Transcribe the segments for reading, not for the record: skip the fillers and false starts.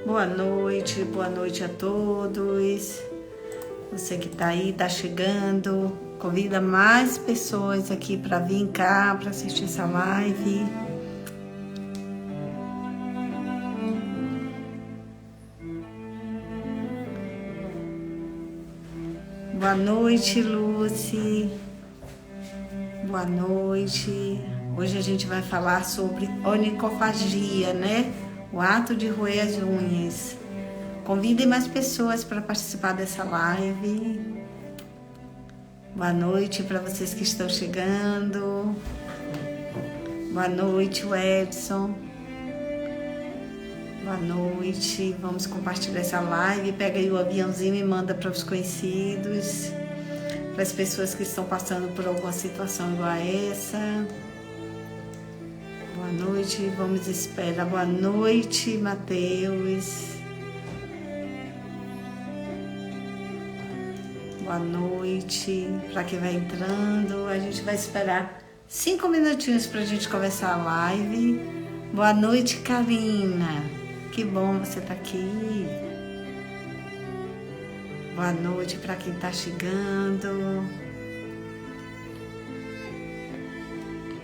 Boa noite a todos. Você que tá aí, tá chegando, convida mais pessoas aqui para vir cá, para assistir essa live. Boa noite, Lucy. Boa noite. Hoje a gente vai falar sobre onicofagia, né? O ato de roer as unhas. Convidem mais pessoas para participar dessa live. Boa noite para vocês que estão chegando. Boa noite, Edson. Boa noite. Vamos compartilhar essa live. Pega aí o aviãozinho e manda para os conhecidos, para as pessoas que estão passando por alguma situação igual a essa. Boa noite, vamos esperar. Boa noite, Matheus. Boa noite. Para quem vai entrando, a gente vai esperar 5 minutinhos para a gente começar a live. Boa noite, Karina. Que bom você estar aqui. Boa noite para quem está chegando.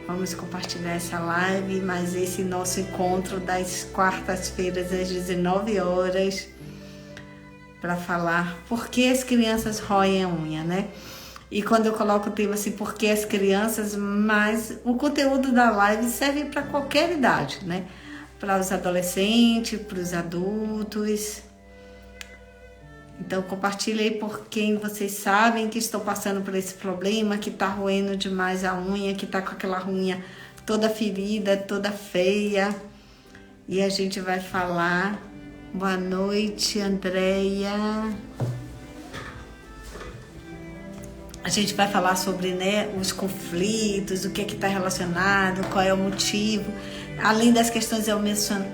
Vamos compartilhar essa live, mas esse nosso encontro das quartas-feiras às 19 horas para falar por que as crianças roem a unha, né? E quando eu coloco o tema assim, por que as crianças, mas o conteúdo da live serve para qualquer idade, né? Para os adolescentes, para os adultos. Então compartilhe aí por quem vocês sabem que estão passando por esse problema, que está roendo demais a unha, que está com aquela unha toda ferida, toda feia. E a gente vai falar. Boa noite, Andréia. A gente vai falar sobre, né, os conflitos, o que está relacionado, qual é o motivo, além das questões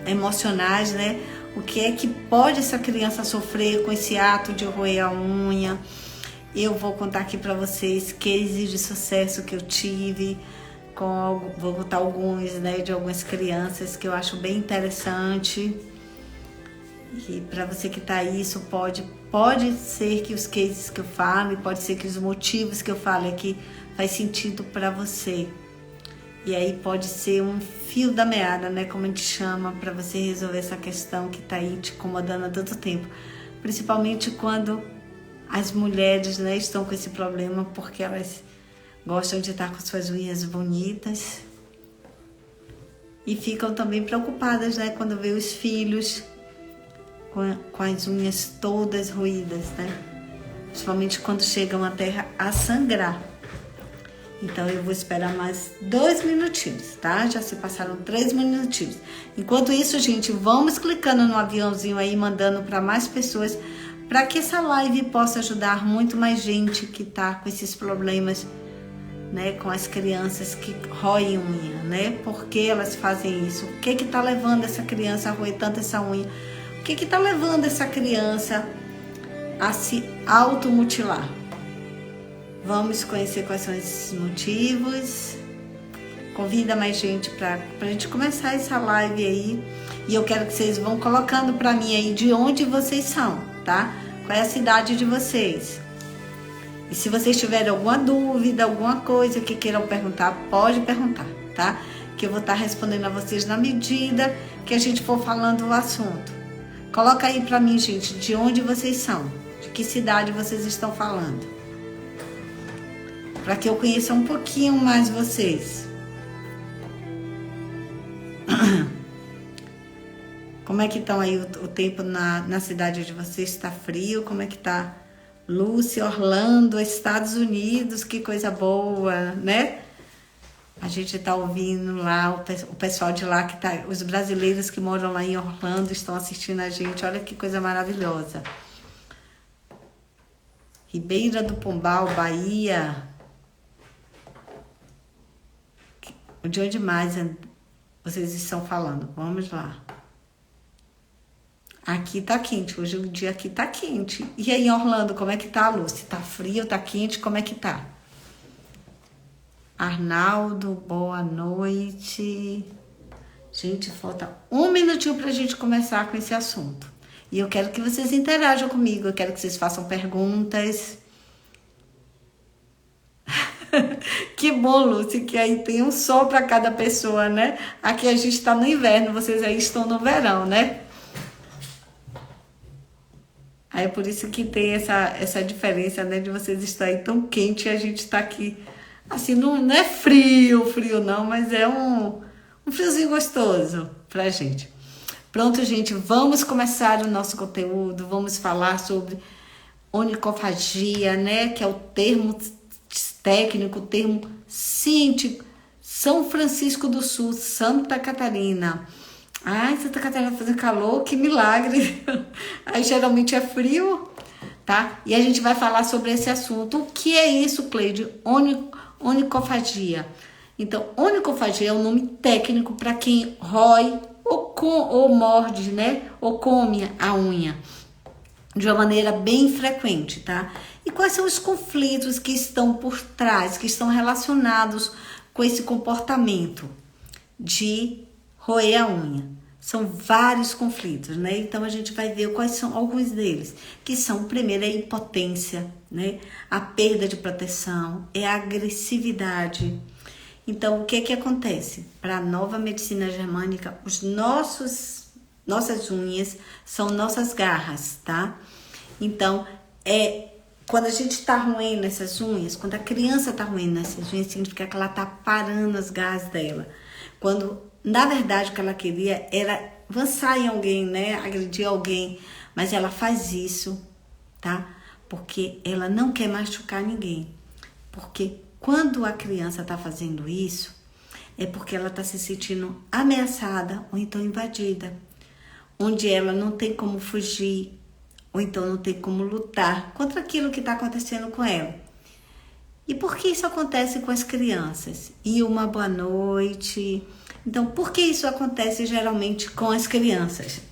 emocionais, né? O que é que pode essa criança sofrer com esse ato de roer a unha. Eu vou contar aqui para vocês cases de sucesso que eu tive, vou contar alguns, né, de algumas crianças que eu acho bem interessante. E para você que está aí, isso pode ser que os cases que eu falo, pode ser que os motivos que eu falo aqui faz sentido para você. E aí pode ser um fio da meada, né, como a gente chama, para você resolver essa questão que está aí te incomodando há tanto tempo. Principalmente quando as mulheres, né, estão com esse problema, porque elas gostam de estar com suas unhas bonitas. E ficam também preocupadas, né, quando vê os filhos com as unhas todas roídas, né? Principalmente quando chegam até a sangrar. Então eu vou esperar mais 2 minutinhos, tá? Já se passaram 3 minutinhos. Enquanto isso, gente, vamos clicando no aviãozinho aí, mandando para mais pessoas, para que essa live possa ajudar muito mais gente que tá com esses problemas, né? Com as crianças que roem unha, né? Por que elas fazem isso? O que tá levando essa criança a roer tanto essa unha? O que tá levando essa criança a se automutilar? Vamos conhecer quais são esses motivos. Convida mais gente pra gente começar essa live aí. E eu quero que vocês vão colocando pra mim aí de onde vocês são, tá? Qual é a cidade de vocês? E se vocês tiverem alguma dúvida, alguma coisa que queiram perguntar, pode perguntar, tá? Que eu vou estar respondendo a vocês na medida que a gente for falando o assunto. Coloca aí pra mim, gente, de onde vocês são, de que cidade vocês estão falando, para que eu conheça um pouquinho mais vocês. Como é que estão aí o tempo na cidade de vocês? Está frio? Como é que tá? Lúcia, Orlando, Estados Unidos, que coisa boa, né? A gente tá ouvindo lá, o pessoal de lá, que tá, os brasileiros que moram lá em Orlando estão assistindo a gente. Olha que coisa maravilhosa. Ribeira do Pombal, Bahia. De onde mais vocês estão falando? Vamos lá. Aqui tá quente, hoje o dia aqui tá quente. E aí em Orlando, como é que tá, Lúcia? Tá frio, tá quente, como é que tá? Arnaldo, boa noite. Gente, falta 1 minutinho pra gente começar com esse assunto. E eu quero que vocês interajam comigo, eu quero que vocês façam perguntas. Que bom, Lúcia, que aí tem um sol para cada pessoa, né? Aqui a gente está no inverno, vocês aí estão no verão, né? Aí é por isso que tem essa diferença, né? De vocês estarem tão quente e a gente está aqui. Assim, não é frio não, mas é um friozinho gostoso pra gente. Pronto, gente, vamos começar o nosso conteúdo, vamos falar sobre onicofagia, né? Que é o termo técnico, o termo científico. São Francisco do Sul, Santa Catarina. Ai, Santa Catarina fazendo calor, que milagre. Aí geralmente é frio, tá? E a gente vai falar sobre esse assunto. O que é isso, Cleide? Onicofagia. Então, onicofagia é o nome técnico para quem rói ou morde, né? Ou come a unha de uma maneira bem frequente, tá? E quais são os conflitos que estão por trás, que estão relacionados com esse comportamento de roer a unha? São vários conflitos, né? Então a gente vai ver quais são alguns deles, que são, primeiro, a impotência, né? A perda de proteção, é a agressividade. Então, o que que acontece? Para a nova medicina germânica, nossas unhas são nossas garras, tá? Então, quando a gente tá roendo essas unhas, quando a criança tá roendo essas unhas, significa que ela tá parando as garras dela. Quando, na verdade, o que ela queria era avançar em alguém, né? Agredir alguém. Mas ela faz isso, tá? Porque ela não quer machucar ninguém. Porque quando a criança tá fazendo isso, é porque ela tá se sentindo ameaçada ou então invadida. Onde ela não tem como fugir, ou então não tem como lutar contra aquilo que está acontecendo com ela. E por que isso acontece com as crianças? E uma boa noite. Então, por que isso acontece geralmente com as crianças?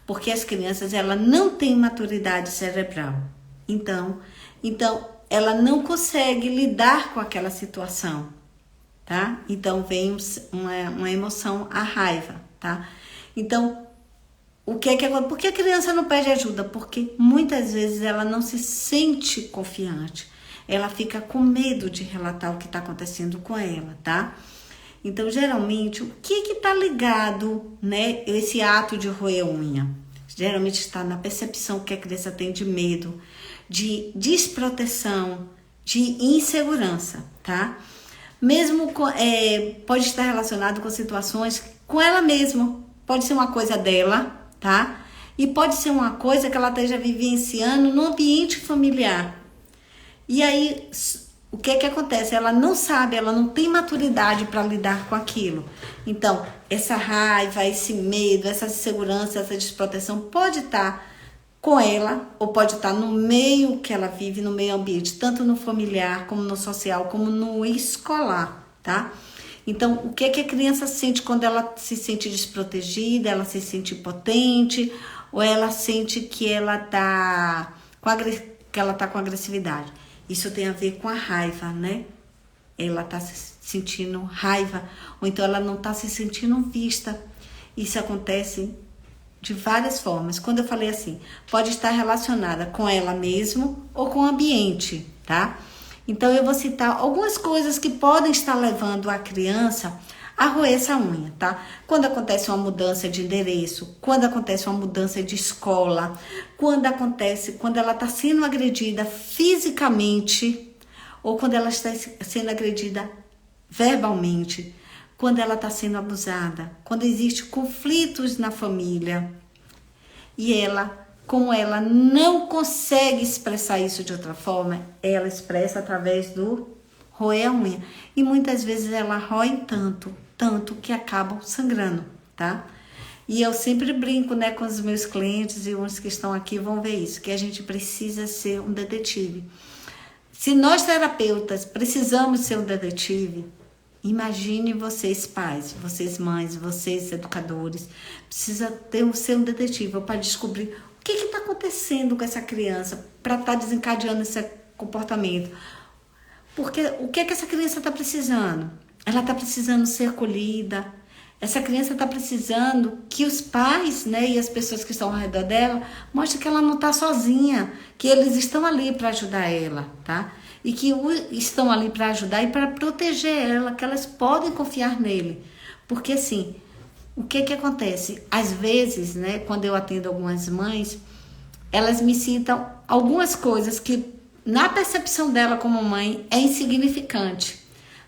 Porque as crianças, ela não têm maturidade cerebral. Então ela não consegue lidar com aquela situação, tá? Então vem uma emoção, a raiva, tá? Então, o que é que acontece? Por que a criança não pede ajuda? Porque muitas vezes ela não se sente confiante. Ela fica com medo de relatar o que está acontecendo com ela, tá? Então, geralmente, o que está ligado, né? Esse ato de roer unha. Geralmente está na percepção que a criança tem de medo, de desproteção, de insegurança, tá? Mesmo pode estar relacionado com situações com ela mesma. Pode ser uma coisa dela, tá? E pode ser uma coisa que ela esteja vivenciando no ambiente familiar. E aí, o que é que acontece? Ela não sabe, ela não tem maturidade para lidar com aquilo. Então, essa raiva, esse medo, essa insegurança, essa desproteção pode estar com ela ou pode estar no meio que ela vive, no meio ambiente, tanto no familiar, como no social, como no escolar, tá? Então, o que é que a criança sente quando ela se sente desprotegida, ela se sente impotente, ou ela sente que ela tá com agressividade? Isso tem a ver com a raiva, né? Ela tá se sentindo raiva, ou então ela não tá se sentindo vista. Isso acontece de várias formas. Quando eu falei assim, pode estar relacionada com ela mesma ou com o ambiente, tá? Então, eu vou citar algumas coisas que podem estar levando a criança a roer essa unha, tá? Quando acontece uma mudança de endereço, quando acontece uma mudança de escola, quando ela está sendo agredida fisicamente, ou quando ela está sendo agredida verbalmente, quando ela está sendo abusada, quando existem conflitos na família, e como ela não consegue expressar isso de outra forma, ela expressa através do roer a unha. E muitas vezes ela rói tanto que acabam sangrando, tá? E eu sempre brinco, né, com os meus clientes, e uns que estão aqui vão ver isso, que a gente precisa ser um detetive. Se nós terapeutas precisamos ser um detetive, imagine vocês pais, vocês mães, vocês educadores, precisa ser um detetive para descobrir o que está acontecendo com essa criança, para estar desencadeando esse comportamento. Porque o que essa criança está precisando? Ela está precisando ser acolhida, Essa criança está precisando que os pais, né, e as pessoas que estão ao redor dela mostrem que ela não está sozinha, que eles estão ali para ajudar ela, tá? E que estão ali para ajudar e para proteger ela, que elas podem confiar nele. Porque assim, o que acontece? Às vezes, né, quando eu atendo algumas mães, elas me citam algumas coisas que na percepção dela como mãe é insignificante,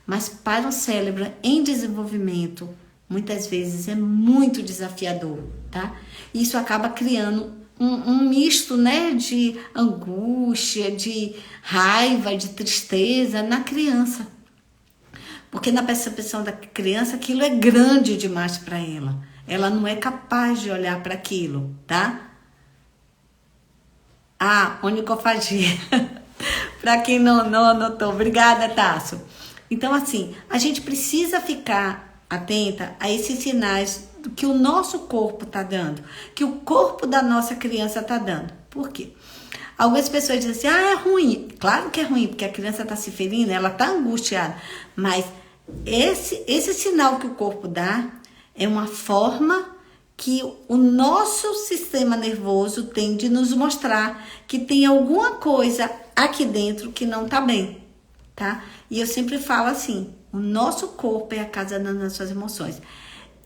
mas para um cérebro em desenvolvimento, muitas vezes é muito desafiador, tá? Isso acaba criando um misto, né, de angústia, de raiva, de tristeza na criança. Porque na percepção da criança aquilo é grande demais para ela. Ela não é capaz de olhar para aquilo, tá? Onicofagia. Para quem não anotou. Obrigada, Tasso. Então, assim, a gente precisa ficar atenta a esses sinais que o nosso corpo está dando, que o corpo da nossa criança está dando. Por quê? Algumas pessoas dizem assim, é ruim. Claro que é ruim, porque a criança está se ferindo, ela está angustiada. Mas esse sinal que o corpo dá é uma forma que o nosso sistema nervoso tem de nos mostrar que tem alguma coisa aqui dentro que não está bem, tá? E eu sempre falo assim, o nosso corpo é a casa das nossas emoções.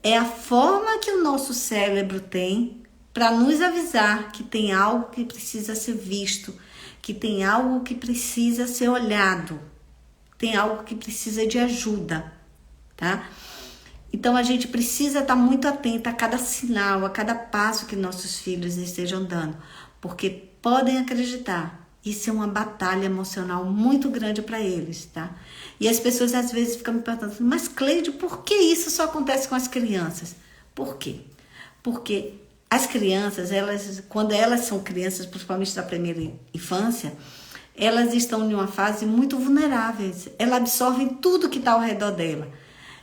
É a forma que o nosso cérebro tem para nos avisar que tem algo que precisa ser visto, que tem algo que precisa ser olhado, tem algo que precisa de ajuda, tá? Então a gente precisa estar muito atenta a cada sinal, a cada passo que nossos filhos estejam dando, porque podem acreditar, isso é uma batalha emocional muito grande para eles, tá? E as pessoas às vezes ficam me perguntando, mas Cleide, por que isso só acontece com as crianças? Por quê? Porque as crianças, quando elas são crianças, principalmente da primeira infância, elas estão em uma fase muito vulneráveis, elas absorvem tudo que está ao redor dela.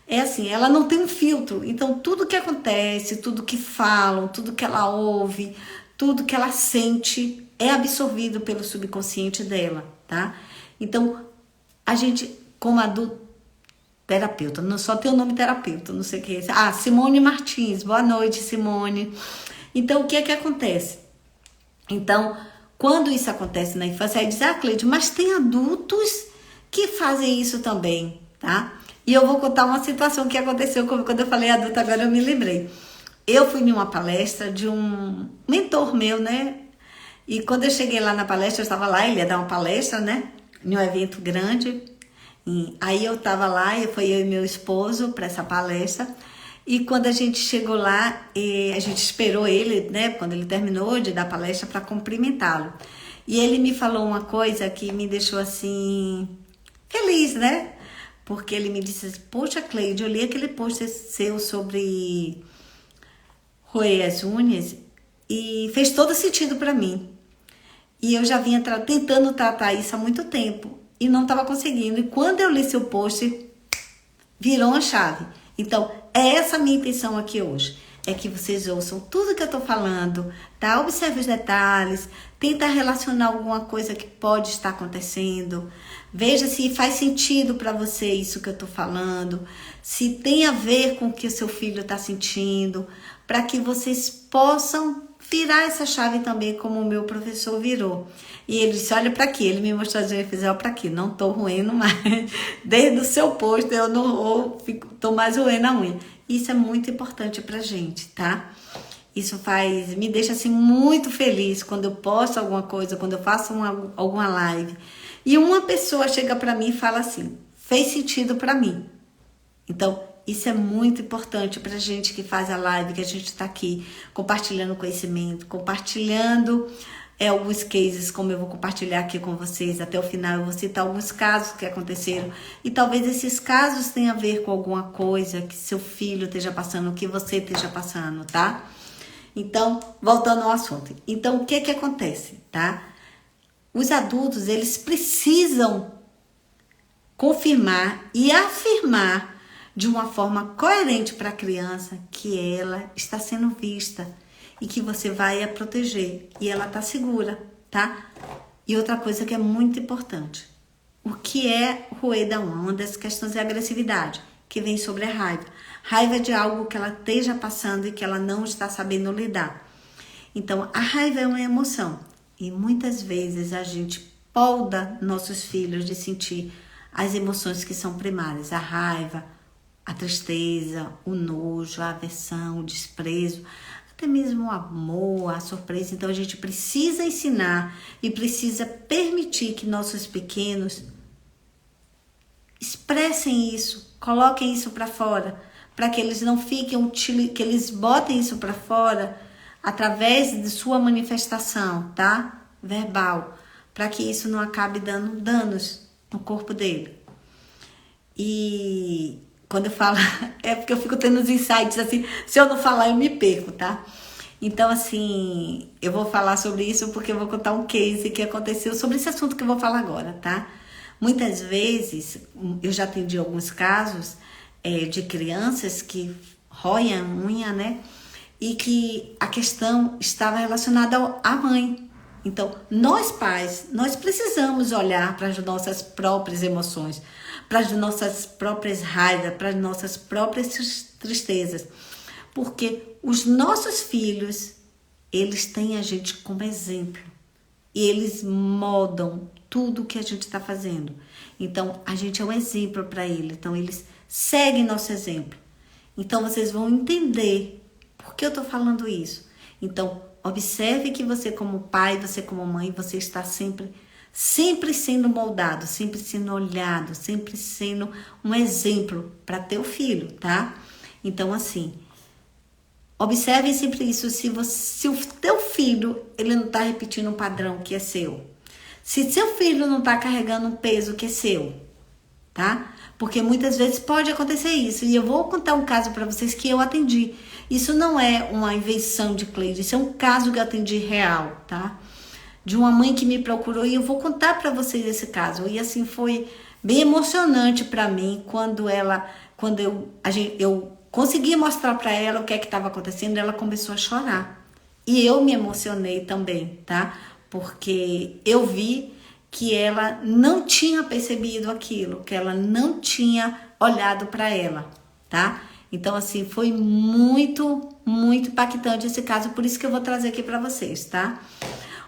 É assim, ela não tem um filtro, então tudo que acontece, tudo que falam, tudo que ela ouve, tudo que ela sente é absorvido pelo subconsciente dela, tá? Então, a gente, como adulto, terapeuta, não só tem o nome terapeuta, não sei o que é isso. Simone Martins, boa noite, Simone. Então, o que é que acontece? Então, quando isso acontece na infância, aí diz, Cleide, mas tem adultos que fazem isso também, tá? E eu vou contar uma situação que aconteceu quando eu falei adulto, agora eu me lembrei. Eu fui em uma palestra de um mentor meu, né? E quando eu cheguei lá na palestra, eu estava lá, ele ia dar uma palestra, né? Em um evento grande. E aí eu estava lá, foi eu e meu esposo para essa palestra. E quando a gente chegou lá, a gente esperou ele, né? Quando ele terminou de dar palestra para cumprimentá-lo. E ele me falou uma coisa que me deixou assim, feliz, né? Porque ele me disse assim, poxa, Cleide, eu li aquele post seu sobre roer as unhas e fez todo sentido para mim. E eu já vinha tentando tratar isso há muito tempo e não estava conseguindo. E quando eu li seu post, virou uma chave. Então, é essa a minha intenção aqui hoje. É que vocês ouçam tudo que eu estou falando, tá? Observe os detalhes, tenta relacionar alguma coisa que pode estar acontecendo. Veja se faz sentido para você isso que eu estou falando, se tem a ver com o que o seu filho está sentindo, para que vocês possam virar essa chave também, como o meu professor virou. E ele disse, olha para aqui, ele me mostrou as unhas e fez, olha para aqui, não estou roendo mais. Desde o seu posto eu não estou mais roendo a unha. Isso é muito importante pra gente, tá? Isso me deixa assim muito feliz quando eu posto alguma coisa, quando eu faço alguma live. E uma pessoa chega pra mim e fala assim, fez sentido pra mim. Então, isso é muito importante pra gente que faz a live, que a gente tá aqui compartilhando conhecimento, compartilhando alguns cases, como eu vou compartilhar aqui com vocês até o final. Eu vou citar alguns casos que aconteceram e talvez esses casos tenham a ver com alguma coisa que seu filho esteja passando, que você esteja passando, tá? Então, voltando ao assunto. Então, o que acontece, tá? Os adultos, eles precisam confirmar e afirmar de uma forma coerente para a criança que ela está sendo vista e que você vai a proteger e ela tá segura, tá? E outra coisa que é muito importante, o que é roer da unha? Uma das questões é a agressividade, que vem sobre a raiva. Raiva de algo que ela esteja passando e que ela não está sabendo lidar. Então, a raiva é uma emoção. E muitas vezes a gente polda nossos filhos de sentir as emoções que são primárias. A raiva, a tristeza, o nojo, a aversão, o desprezo, até mesmo o amor, a surpresa. Então, a gente precisa ensinar e precisa permitir que nossos pequenos expressem isso, coloquem isso para fora, para que eles não fiquem, que eles botem isso para fora através de sua manifestação, tá? Verbal, para que isso não acabe dando danos no corpo dele. E quando eu falo, é porque eu fico tendo os insights assim, se eu não falar eu me perco, tá? Então assim, eu vou falar sobre isso porque eu vou contar um case que aconteceu sobre esse assunto que eu vou falar agora, tá? Muitas vezes, eu já atendi alguns casos de crianças que roem a unha, né? E que a questão estava relacionada à mãe. Então, nós pais, nós precisamos olhar para as nossas próprias emoções, para as nossas próprias raivas, para as nossas próprias tristezas. Porque os nossos filhos, eles têm a gente como exemplo. E eles moldam tudo que a gente está fazendo. Então, a gente é um exemplo para eles. Então, eles seguem nosso exemplo. Então, vocês vão entender por que eu estou falando isso. Então, observe que você como pai, você como mãe, você está sempre sendo moldado, sempre sendo olhado, sempre sendo um exemplo para teu filho, tá? Então, assim, observe sempre isso. Se o teu filho, ele não está repetindo um padrão que é seu. Se seu filho não está carregando um peso que é seu, tá? Porque muitas vezes pode acontecer isso. E eu vou contar um caso para vocês que eu atendi. Isso não é uma invenção de Cleide, isso é um caso que eu atendi real, tá? De uma mãe que me procurou e eu vou contar para vocês esse caso. E assim, foi bem emocionante para mim quando eu consegui mostrar para ela o que é que estava acontecendo, ela começou a chorar. E eu me emocionei também, tá? Porque eu vi que ela não tinha percebido aquilo, que ela não tinha olhado para ela, tá? Então, assim, foi muito, muito impactante esse caso, por isso que eu vou trazer aqui para vocês, tá?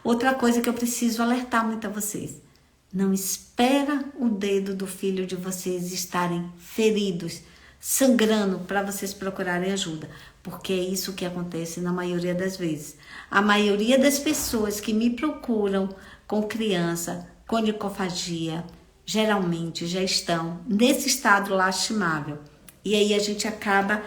Outra coisa que eu preciso alertar muito a vocês: não espera o dedo do filho de vocês estarem feridos, sangrando para vocês procurarem ajuda, porque é isso que acontece na maioria das vezes. A maioria das pessoas que me procuram com criança com licofagia, geralmente já estão nesse estado lastimável. E aí a gente acaba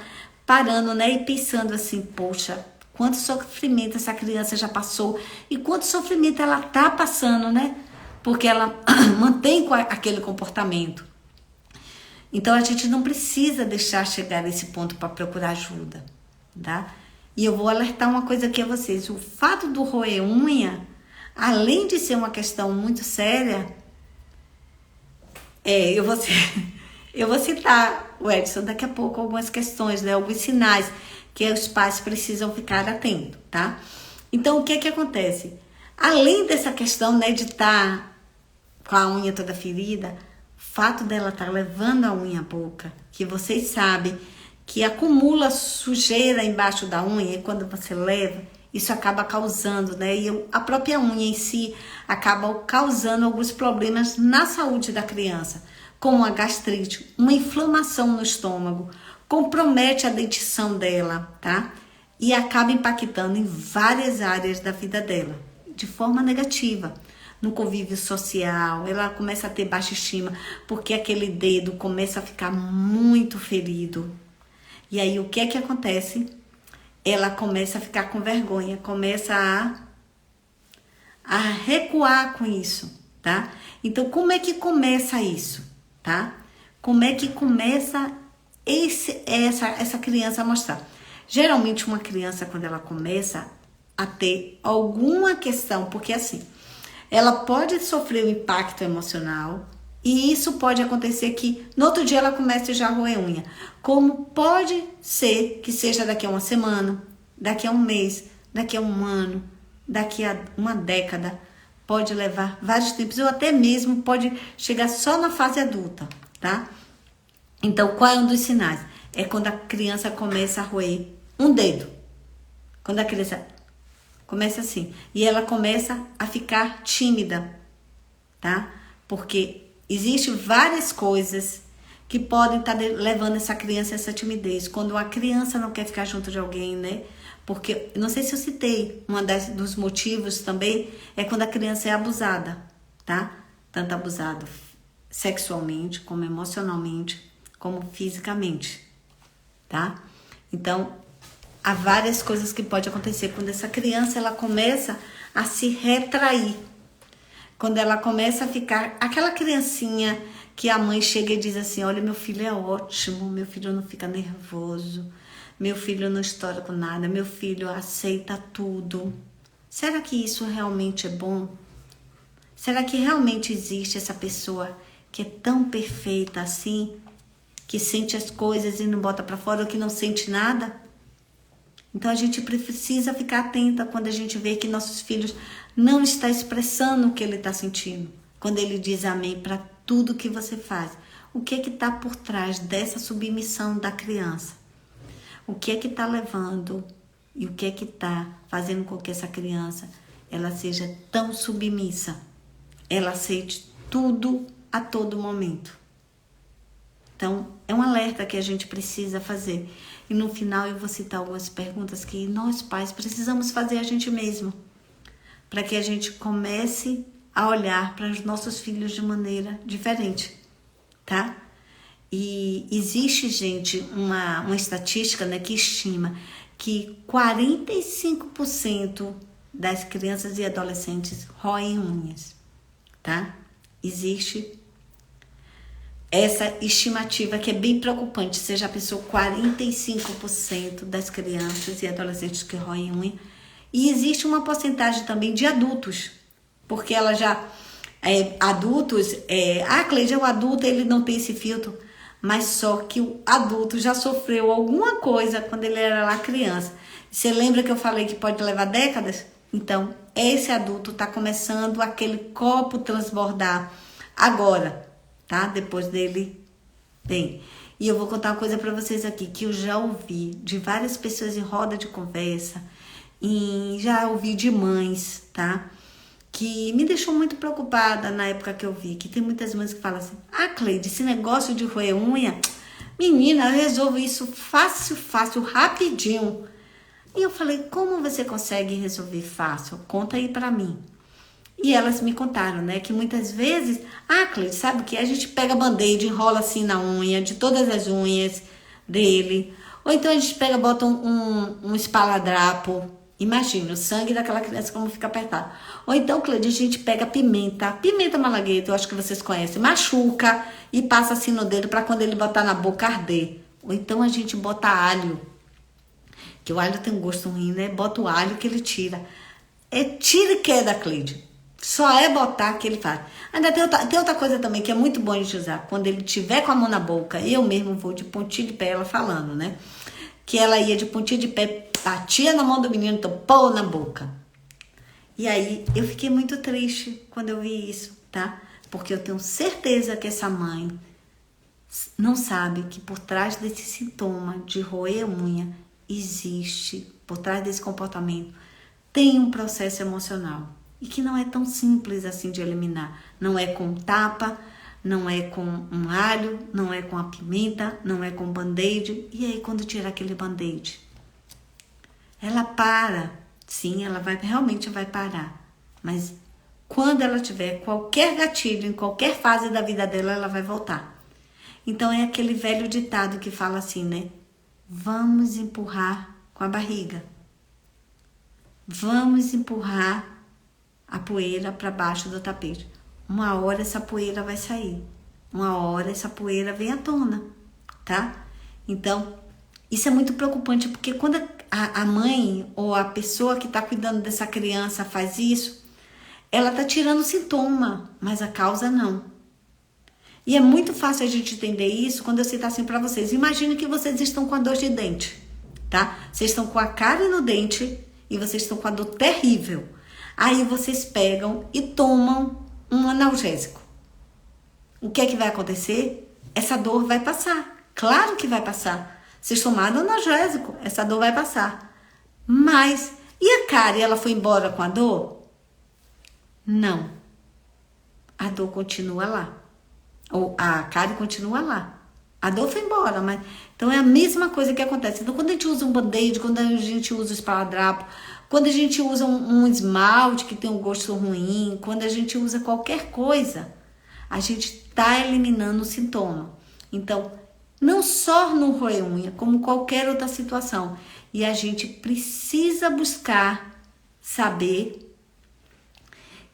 parando, né, e pensando assim, poxa, quanto sofrimento essa criança já passou e quanto sofrimento ela tá passando, né? Porque ela mantém aquele comportamento. Então, a gente não precisa deixar chegar nesse ponto para procurar ajuda, tá? E eu vou alertar uma coisa aqui a vocês. O fato do roer unha, além de ser uma questão muito séria, eu vou citar, o Edson, daqui a pouco algumas questões, né? Alguns sinais que os pais precisam ficar atentos, tá? Então, o que é que acontece? Além dessa questão, né, de estar com a unha toda ferida, o fato dela estar levando a unha à boca, que vocês sabem que acumula sujeira embaixo da unha, e quando você leva, isso acaba causando, né? E a própria unha em si acaba causando alguns problemas na saúde da criança, como a gastrite, uma inflamação no estômago, compromete a dentição dela, tá? E acaba impactando em várias áreas da vida dela, de forma negativa. No convívio social, ela começa a ter baixa estima, porque aquele dedo começa a ficar muito ferido. E aí, o que é que acontece? Ela começa a ficar com vergonha, começa a recuar com isso, tá? Então, como é que começa isso, tá? Como é que começa essa criança a mostrar? Geralmente, uma criança, quando ela começa a ter alguma questão, porque assim, ela pode sofrer um impacto emocional, e isso pode acontecer que no outro dia ela comece já a roer unha. Como pode ser que seja daqui a uma semana, daqui a um mês, daqui a um ano, daqui a uma década. Pode levar vários tempos, ou até mesmo pode chegar só na fase adulta, tá? Então, qual é um dos sinais? é quando a criança começa a roer um dedo. Quando a criança começa assim. E ela começa a ficar tímida, tá? Porque existem várias coisas que podem estar levando essa criança a essa timidez. Quando a criança não quer ficar junto de alguém, né? Porque, não sei se eu citei, dos motivos também é quando a criança é abusada, tá? Tanto abusada sexualmente, como emocionalmente, como fisicamente, tá? Então, há várias coisas que podem acontecer quando essa criança ela começa a se retrair. Quando ela começa a ficar aquela criancinha que a mãe chega e diz assim: olha, meu filho é ótimo, meu filho não fica nervoso, meu filho não estoura com nada, meu filho aceita tudo. Será que isso realmente é bom? Será que realmente existe essa pessoa que é tão perfeita assim, que sente as coisas e não bota pra fora, ou que não sente nada? Então a gente precisa ficar atenta quando a gente vê que nossos filhos não estão expressando o que ele está sentindo. Quando ele diz amém para tudo que você faz. O que é que está por trás dessa submissão da criança? O que é que está levando e o que é que está fazendo com que essa criança ela seja tão submissa? Ela aceite tudo a todo momento. Então, é um alerta que a gente precisa fazer. E no final eu vou citar algumas perguntas que nós pais precisamos fazer a gente mesmo, para que a gente comece a olhar para os nossos filhos de maneira diferente, tá? E existe, gente, uma estatística, né, que estima que 45% das crianças e adolescentes roem unhas, tá? Existe essa estimativa que é bem preocupante. Você já pensou 45% das crianças e adolescentes que roem unha? E existe uma porcentagem também de adultos, porque ela já... adultos... Cleide, o adulto ele não tem esse filtro, mas só que o adulto já sofreu alguma coisa quando ele era lá criança. Você lembra que eu falei que pode levar décadas? Então, esse adulto está começando aquele copo transbordar agora, tá? Depois dele, bem. E eu vou contar uma coisa para vocês aqui, que eu já ouvi de várias pessoas em roda de conversa, e já ouvi de mães, tá? Que me deixou muito preocupada na época que eu vi, que tem muitas mães que falam assim: Cleide, esse negócio de roer unha, menina, eu resolvo isso fácil, rapidinho. E eu falei: como você consegue resolver fácil? Conta aí pra mim. E elas me contaram, né, que muitas vezes, Cleide, sabe o que? A gente pega band-aid, enrola assim na unha, de todas as unhas dele. Ou então a gente pega, bota um espaladrapo. Imagina o sangue daquela criança como fica apertado. Ou então, Cleide, a gente pega pimenta malagueta, eu acho que vocês conhecem, machuca e passa assim no dedo para quando ele botar na boca arder. Ou então a gente bota alho, que o alho tem um gosto ruim, né? Bota o alho que ele tira. Tira e queda, Cleide. Só é botar que ele faz. Ainda tem outra coisa também que é muito bom de usar. Quando ele tiver com a mão na boca, eu mesmo vou de pontinho de pé, ela falando, né? Que ela ia de pontinho de pé, batia na mão do menino, topou na boca. E aí, eu fiquei muito triste quando eu vi isso, tá? Porque eu tenho certeza que essa mãe não sabe que por trás desse sintoma de roer a unha, existe, por trás desse comportamento, tem um processo emocional. E que não é tão simples assim de eliminar. Não é com tapa, não é com um alho, não é com a pimenta, não é com band-aid. E aí, quando tira aquele band-aid? Ela para. Sim, ela realmente vai parar. Mas quando ela tiver qualquer gatilho, em qualquer fase da vida dela, ela vai voltar. Então, é aquele velho ditado que fala assim, né? Vamos empurrar com a barriga. Vamos empurrar a poeira para baixo do tapete. Uma hora essa poeira vai sair. Uma hora essa poeira vem à tona, tá? Então, isso é muito preocupante, porque quando a mãe ou a pessoa que está cuidando dessa criança faz isso, ela está tirando o sintoma, mas a causa não. E é muito fácil a gente entender isso quando eu citar assim para vocês. Imagine que vocês estão com a dor de dente, tá? Vocês estão com a cárie no dente e vocês estão com a dor terrível. Aí vocês pegam e tomam um analgésico. O que é que vai acontecer? Essa dor vai passar. Claro que vai passar. Vocês tomaram analgésico, essa dor vai passar. Mas, e a Kari, ela foi embora com a dor? Não. A dor continua lá. Ou a Kari continua lá. A dor foi embora, mas... Então é a mesma coisa que acontece. Então quando a gente usa um band-aid, quando a gente usa o esparadrapo, quando a gente usa um esmalte que tem um gosto ruim, quando a gente usa qualquer coisa, a gente está eliminando o sintoma. Então, não só no roer unha, como qualquer outra situação. E a gente precisa buscar saber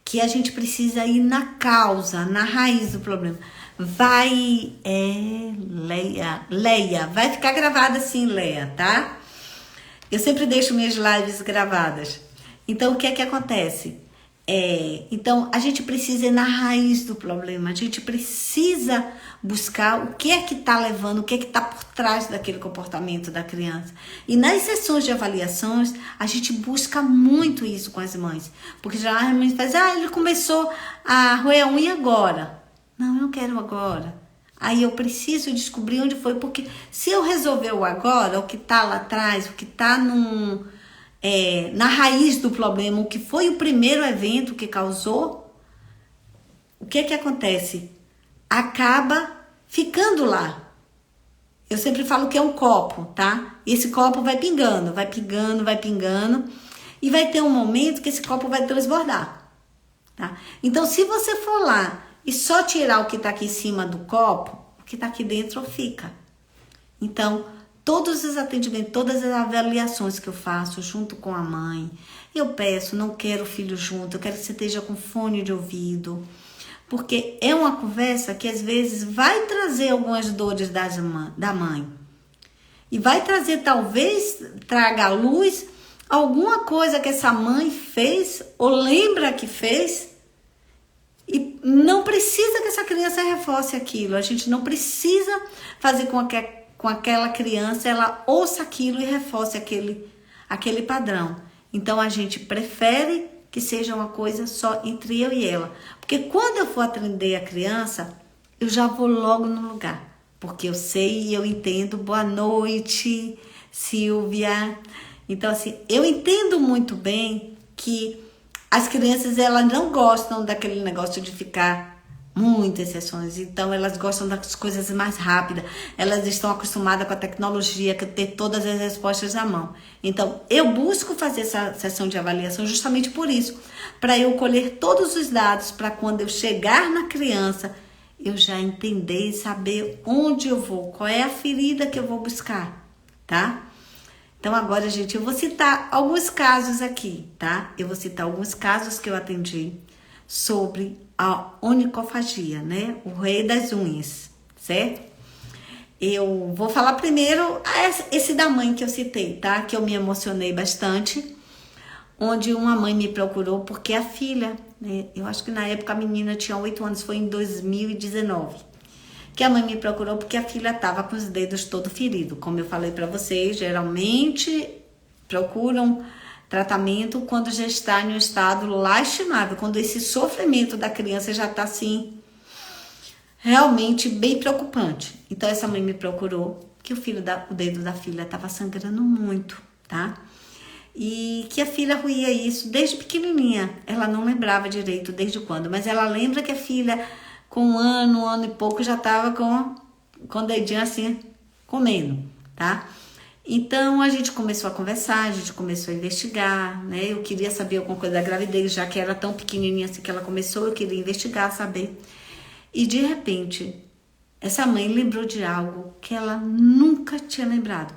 que a gente precisa ir na causa, na raiz do problema. Leia, vai ficar gravada assim, Leia, tá? Eu sempre deixo minhas lives gravadas. Então, o que é que acontece? Então, a gente precisa ir na raiz do problema, a gente precisa buscar o que é que está levando, o que é que está por trás daquele comportamento da criança. E nas sessões de avaliações, a gente busca muito isso com as mães. Porque já a mãe faz, ele começou a roer a unha agora. Não, eu não quero agora. Aí eu preciso descobrir onde foi, porque se eu resolver o agora, o que está lá atrás, o que está na raiz do problema, o que foi o primeiro evento que causou, o que é que acontece? Acaba ficando lá. Eu sempre falo que é um copo, tá? E esse copo vai pingando, e vai ter um momento que esse copo vai transbordar, tá? Então, se você for lá e só tirar o que está aqui em cima do copo, o que está aqui dentro fica. Então, todos os atendimentos, todas as avaliações que eu faço junto com a mãe, eu peço, não quero o filho junto, eu quero que você esteja com fone de ouvido, porque é uma conversa que às vezes vai trazer algumas dores da mãe. E vai trazer, talvez, traga à luz alguma coisa que essa mãe fez ou lembra que fez. E não precisa que essa criança reforce aquilo. A gente não precisa fazer com aquela criança ela ouça aquilo e reforce aquele padrão. Então a gente prefere que seja uma coisa só entre eu e ela. Porque quando eu for atender a criança, eu já vou logo no lugar. Porque eu sei e eu entendo. Boa noite, Silvia. Então assim, eu entendo muito bem que as crianças, elas não gostam daquele negócio de ficar muitas sessões. Então, elas gostam das coisas mais rápidas. Elas estão acostumadas com a tecnologia, que ter todas as respostas à mão. Então, eu busco fazer essa sessão de avaliação justamente por isso. Para eu colher todos os dados, para quando eu chegar na criança, eu já entender e saber onde eu vou, qual é a ferida que eu vou buscar, tá? Então, agora, gente, eu vou citar alguns casos aqui, tá? Eu vou citar alguns casos que eu atendi sobre a onicofagia, né? O roer das unhas, certo? Eu vou falar primeiro esse da mãe que eu citei, tá? Que eu me emocionei bastante, onde uma mãe me procurou porque a filha, né? Eu acho que na época a menina tinha 8 anos, foi em 2019. Que a mãe me procurou porque a filha estava com os dedos todo ferido. Como eu falei para vocês, geralmente procuram tratamento quando já está em um estado lastimável, quando esse sofrimento da criança já está assim, realmente bem preocupante. Então essa mãe me procurou que o dedo da filha estava sangrando muito, tá? E que a filha roía isso desde pequenininha. Ela não lembrava direito desde quando, mas ela lembra que a filha com um ano e pouco já estava com o dedinho assim, comendo, tá? Então, a gente começou a conversar, a gente começou a investigar, né? Eu queria saber alguma coisa da gravidez, já que era tão pequenininha assim que ela começou, eu queria investigar, saber. E, de repente, essa mãe lembrou de algo que ela nunca tinha lembrado,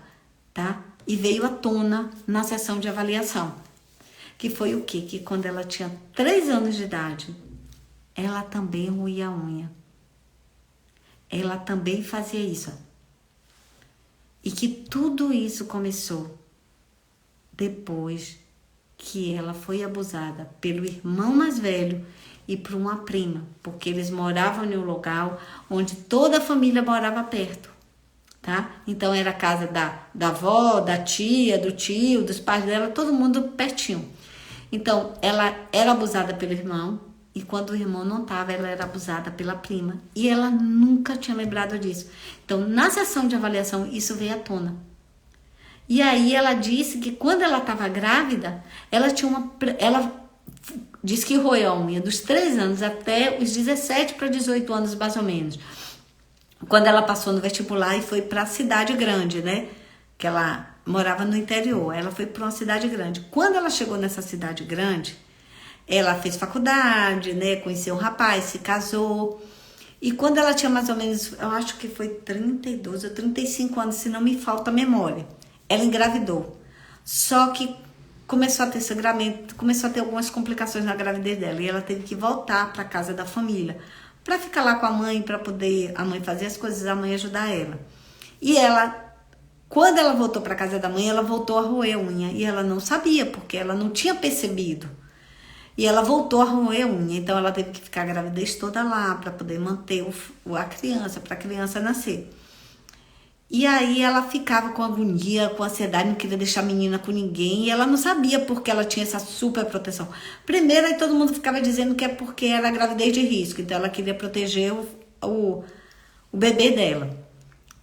tá? E veio à tona na sessão de avaliação. Que foi o quê? Que quando ela tinha 3 anos de idade, ela também roía a unha. Ela também fazia isso. E que tudo isso começou depois que ela foi abusada pelo irmão mais velho e por uma prima, porque eles moravam em um local onde toda a família morava perto, tá? Então era a casa da avó, da tia, do tio, dos pais dela, todo mundo pertinho. Então ela era abusada pelo irmão E quando o irmão não estava, ela era abusada pela prima. E ela nunca tinha lembrado disso. Então, na sessão de avaliação, isso veio à tona. E aí ela disse que quando ela estava grávida, ela disse que roeu a unha dos 3 anos até os 17 para 18 anos, mais ou menos. Quando ela passou no vestibular e foi para a cidade grande, né? Que ela morava no interior. Ela foi para uma cidade grande. Quando ela chegou nessa cidade grande, ela fez faculdade, né? Conheceu um rapaz, se casou. E quando ela tinha mais ou menos, eu acho que foi 32 ou 35 anos, se não me falta a memória, ela engravidou. Só que começou a ter sangramento, começou a ter algumas complicações na gravidez dela. E ela teve que voltar para casa da família, para ficar lá com a mãe, para poder a mãe fazer as coisas, a mãe ajudar ela. E ela, quando ela voltou para casa da mãe, ela voltou a roer a unha. E ela não sabia, porque ela não tinha percebido. E ela voltou a roer a unha. Então ela teve que ficar a gravidez toda lá, para poder manter a criança, para a criança nascer. E aí ela ficava com agonia, com ansiedade, não queria deixar a menina com ninguém. E ela não sabia porque ela tinha essa super proteção. Primeiro, aí todo mundo ficava dizendo que é porque era gravidez de risco. Então ela queria proteger o bebê dela.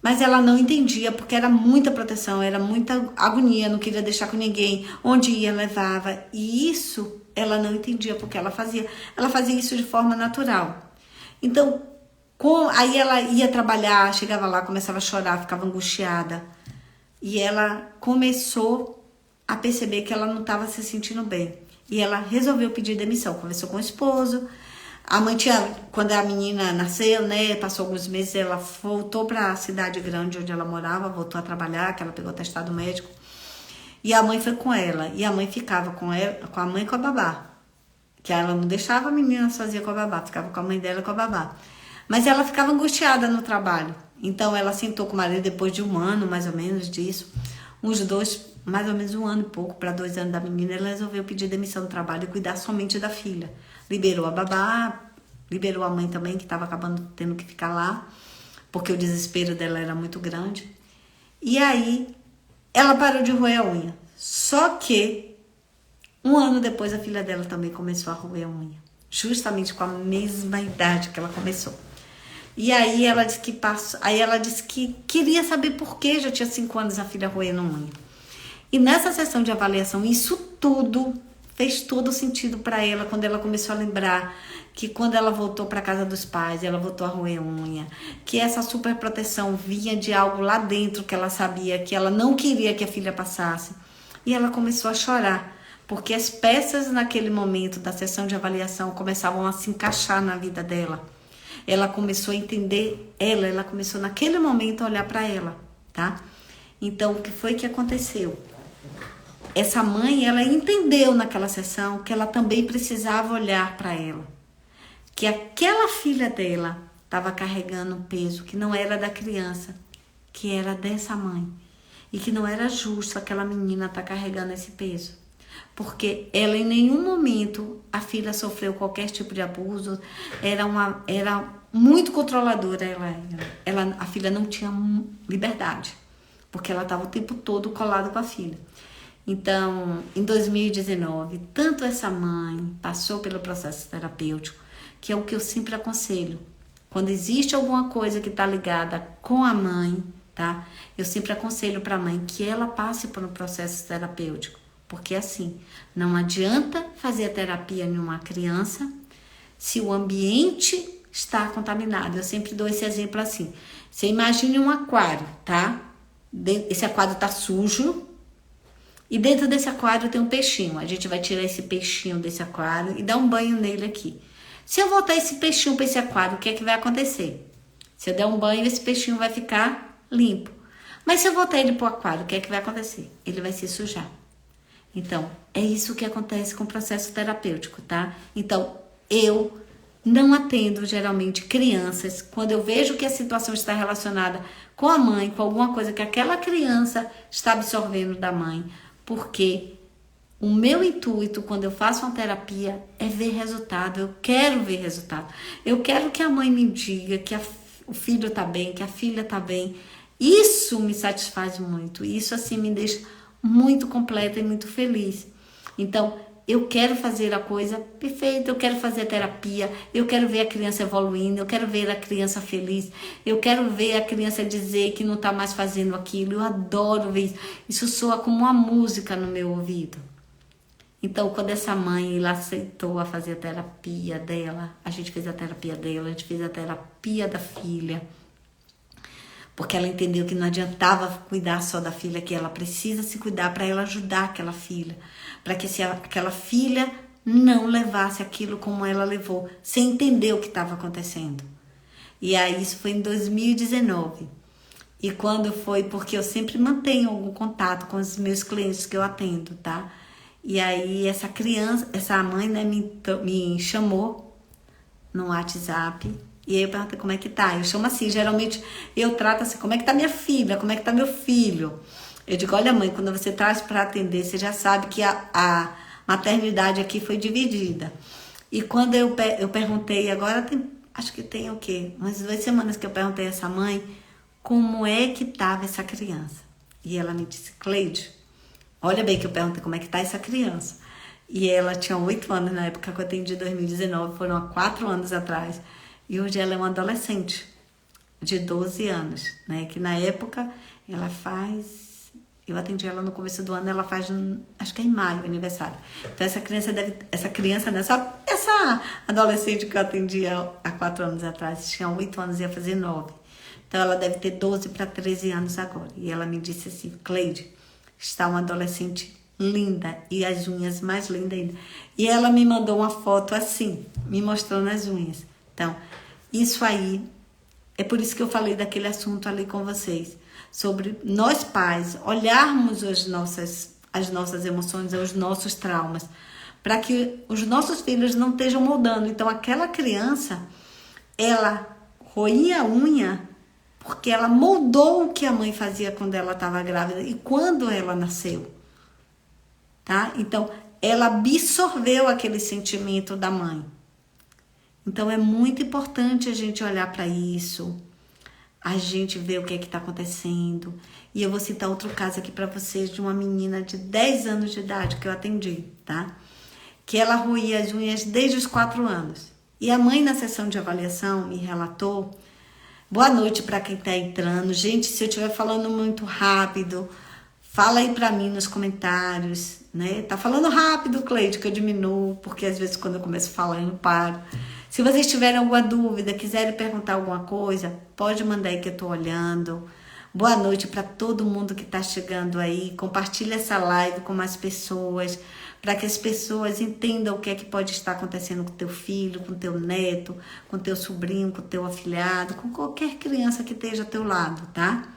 Mas ela não entendia porque era muita proteção, era muita agonia, não queria deixar com ninguém. Onde ia, levava. E isso ela não entendia porque ela fazia isso de forma natural. Então, aí ela ia trabalhar, chegava lá, começava a chorar, ficava angustiada. E ela começou a perceber que ela não estava se sentindo bem. E ela resolveu pedir demissão, conversou com o esposo. A mãe quando a menina nasceu, né, passou alguns meses, ela voltou para a cidade grande onde ela morava, voltou a trabalhar, que ela pegou atestado médico. E a mãe foi com ela, e a mãe ficava com ela, com a mãe e com a babá. Que ela não deixava a menina sozinha com a babá, ficava com a mãe dela e com a babá. Mas ela ficava angustiada no trabalho. Então ela sentou com o marido depois de 1 ano, mais ou menos, disso. Uns 2, mais ou menos 1 ano e pouco, para 2 anos da menina, ela resolveu pedir demissão do trabalho e cuidar somente da filha. Liberou a babá, liberou a mãe também, que estava acabando tendo que ficar lá, porque o desespero dela era muito grande. E aí, ela parou de roer a unha. Só que, 1 ano depois, a filha dela também começou a roer a unha. Justamente com a mesma idade que ela começou. E aí ela disse que queria saber por que já tinha 5 anos a filha roendo unha. E nessa sessão de avaliação, isso tudo fez todo sentido para ela, quando ela começou a lembrar que quando ela voltou para casa dos pais, ela voltou a roer unha, que essa super proteção vinha de algo lá dentro que ela sabia, que ela não queria que a filha passasse. E ela começou a chorar, porque as peças naquele momento da sessão de avaliação começavam a se encaixar na vida dela. Ela começou a entender ela começou naquele momento a olhar para ela, tá? Então, o que foi que aconteceu? Essa mãe, ela entendeu naquela sessão que ela também precisava olhar para ela. Que aquela filha dela estava carregando um peso que não era da criança, que era dessa mãe. E que não era justo aquela menina estar carregando esse peso. Porque ela em nenhum momento, a filha sofreu qualquer tipo de abuso, era muito controladora, a filha não tinha liberdade, porque ela estava o tempo todo colada com a filha. Então, em 2019, tanto essa mãe passou pelo processo terapêutico, que é o que eu sempre aconselho. Quando existe alguma coisa que está ligada com a mãe, tá? Eu sempre aconselho para a mãe que ela passe por um processo terapêutico. Porque assim, não adianta fazer a terapia em uma criança se o ambiente está contaminado. Eu sempre dou esse exemplo assim. Você imagine um aquário, tá? Esse aquário está sujo. E dentro desse aquário tem um peixinho. A gente vai tirar esse peixinho desse aquário e dar um banho nele aqui. Se eu voltar esse peixinho para esse aquário, o que é que vai acontecer? Se eu der um banho, esse peixinho vai ficar limpo. Mas se eu voltar ele para o aquário, o que é que vai acontecer? Ele vai se sujar. Então, é isso que acontece com o processo terapêutico, tá? Então, eu não atendo geralmente crianças quando eu vejo que a situação está relacionada com a mãe, com alguma coisa que aquela criança está absorvendo da mãe, porque o meu intuito quando eu faço uma terapia é ver resultado, eu quero ver resultado. Eu quero que a mãe me diga que o filho está bem, que a filha está bem. Isso me satisfaz muito, isso assim me deixa muito completa e muito feliz. Então, Eu quero fazer a coisa perfeita, eu quero fazer a terapia, eu quero ver a criança evoluindo, eu quero ver a criança feliz, eu quero ver a criança dizer que não está mais fazendo aquilo. Eu adoro ver isso. Isso soa como uma música no meu ouvido. Então, quando essa mãe ela aceitou a fazer a terapia dela, a gente fez a terapia dela, a gente fez a terapia da filha, porque ela entendeu que não adiantava cuidar só da filha, que ela precisa se cuidar para ela ajudar aquela filha, para que aquela filha não levasse aquilo como ela levou, sem entender o que estava acontecendo. E aí isso foi em 2019. E quando foi, porque eu sempre mantenho algum contato com os meus clientes que eu atendo, tá? E aí essa criança, essa mãe, né, me chamou no WhatsApp. E aí eu perguntei como é que tá. Eu chamo assim, geralmente eu trato assim, como é que tá minha filha, como é que tá meu filho. Eu digo, olha mãe, quando você traz para atender, você já sabe que a maternidade aqui foi dividida. E quando eu perguntei, agora tem, acho que tem o quê? Umas 2 semanas que eu perguntei a essa mãe, como é que tava essa criança. E ela me disse, Cleide, olha bem que eu perguntei como é que tá essa criança. E ela tinha 8 anos na época que eu atendi em 2019, foram há 4 anos atrás. E hoje ela é uma adolescente de 12 anos, né? Que na época ela faz... Eu atendi ela no começo do ano, ela faz, acho que é em maio, aniversário. Então essa criança, né? Essa adolescente que eu atendi há 4 anos atrás, tinha 8 anos e ia fazer 9. Então ela deve ter 12 para 13 anos agora. E ela me disse assim, Cleide, está uma adolescente linda e as unhas mais lindas ainda. E ela me mandou uma foto assim, me mostrando as unhas. Então, isso aí, é por isso que eu falei daquele assunto ali com vocês, sobre nós pais olharmos as nossas emoções, os nossos traumas, para que os nossos filhos não estejam moldando. Então, aquela criança, ela roía a unha porque ela moldou o que a mãe fazia quando ela estava grávida e quando ela nasceu, tá? Então, ela absorveu aquele sentimento da mãe. Então, é muito importante a gente olhar para isso, a gente ver o que é que está acontecendo. E eu vou citar outro caso aqui para vocês de uma menina de 10 anos de idade que eu atendi, tá? Que ela roía as unhas desde os 4 anos. E a mãe, na sessão de avaliação, me relatou. Boa noite para quem está entrando. Gente, se eu estiver falando muito rápido, fala aí para mim nos comentários, né? Tá falando rápido, Cleide, que eu diminuo, porque às vezes quando eu começo a falar eu não paro. Se vocês tiverem alguma dúvida, quiserem perguntar alguma coisa, pode mandar aí que eu tô olhando. Boa noite para todo mundo que está chegando aí. Compartilha essa live com mais pessoas, para que as pessoas entendam o que é que pode estar acontecendo com teu filho, com teu neto, com teu sobrinho, com teu afilhado, com qualquer criança que esteja ao teu lado, tá?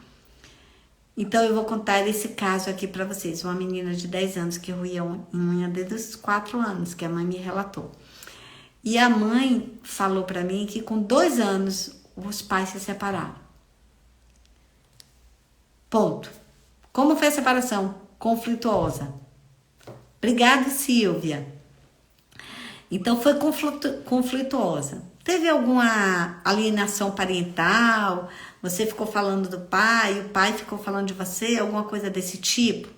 Então eu vou contar esse caso aqui para vocês. Uma menina de 10 anos que roía unha desde os 4 anos, que a mãe me relatou. E a mãe falou para mim que com 2 anos os pais se separaram. Ponto. Como foi a separação? Conflituosa. Obrigada, Silvia. Então foi conflituosa. Teve alguma alienação parental? Você ficou falando do pai, o pai ficou falando de você, alguma coisa desse tipo?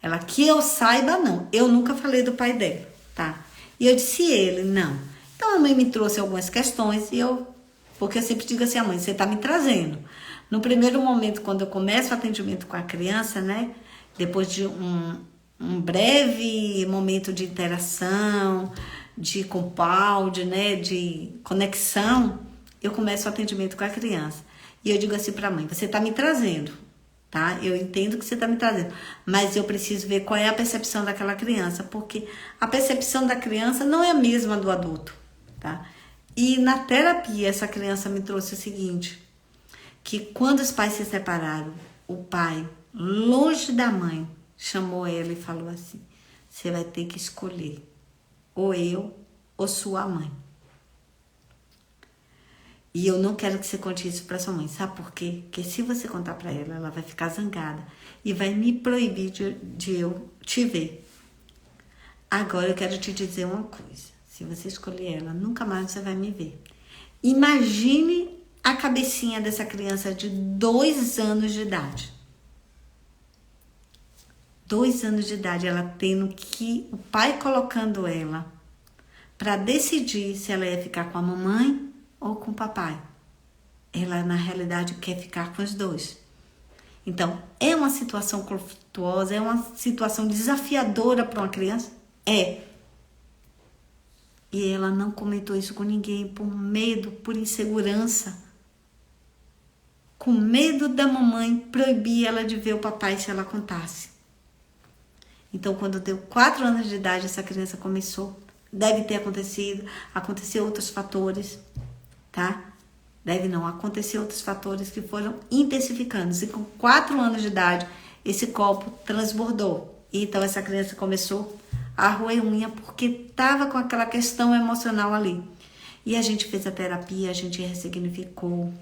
Ela, que eu saiba, não. Eu nunca falei do pai dela, tá? E eu disse ele, não. Então a mãe me trouxe algumas questões porque eu sempre digo assim, a mãe, você tá me trazendo. No primeiro momento, quando eu começo o atendimento com a criança, né? Depois de um breve momento de interação, de compound, né? De conexão, eu começo o atendimento com a criança. E eu digo assim pra mãe, você tá me trazendo, tá? Eu entendo que você tá me trazendo, mas eu preciso ver qual é a percepção daquela criança, porque a percepção da criança não é a mesma do adulto, tá? E na terapia, essa criança me trouxe o seguinte, que quando os pais se separaram, o pai, longe da mãe, chamou ela e falou assim, você vai ter que escolher, ou eu ou sua mãe. E eu não quero que você conte isso para sua mãe. Sabe por quê? Porque se você contar para ela, ela vai ficar zangada e vai me proibir de eu te ver. Agora eu quero te dizer uma coisa. Se você escolher ela, nunca mais você vai me ver. Imagine a cabecinha dessa criança de 2 anos de idade. 2 anos de idade, ela tendo que, o pai colocando ela para decidir se ela ia ficar com a mamãe ou com o papai. Ela, na realidade, quer ficar com os dois. Então, é uma situação conflituosa, é uma situação desafiadora para uma criança? É. E ela não comentou isso com ninguém por medo, por insegurança. Com medo da mamãe proibir ela de ver o papai se ela contasse. Então, quando deu 4 anos de idade, essa criança começou. Deve ter aconteceu outros fatores, tá? Acontecer outros fatores que foram intensificando. E com 4 anos de idade, esse copo transbordou. E então essa criança começou a roer unha porque estava com aquela questão emocional ali. E a gente fez a terapia, a gente ressignificou,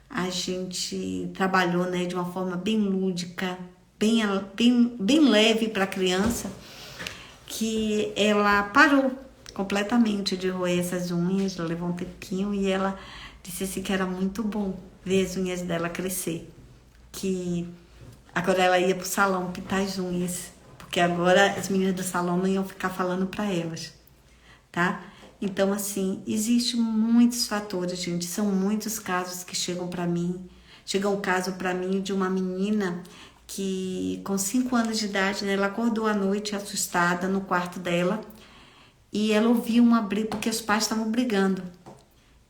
a gente trabalhou, né, de uma forma bem lúdica, bem leve para a criança, que ela parou completamente de roer essas unhas, ela levou um tempinho e ela disse assim que era muito bom ver as unhas dela crescer, que agora ela ia pro salão pintar as unhas, porque agora as meninas do salão não iam ficar falando para elas, tá? Então, assim, existem muitos fatores, gente, são muitos casos que chegam para mim. Chega um caso para mim de uma menina que com 5 anos de idade, né, ela acordou à noite assustada no quarto dela e ela ouviu uma briga, porque os pais estavam brigando.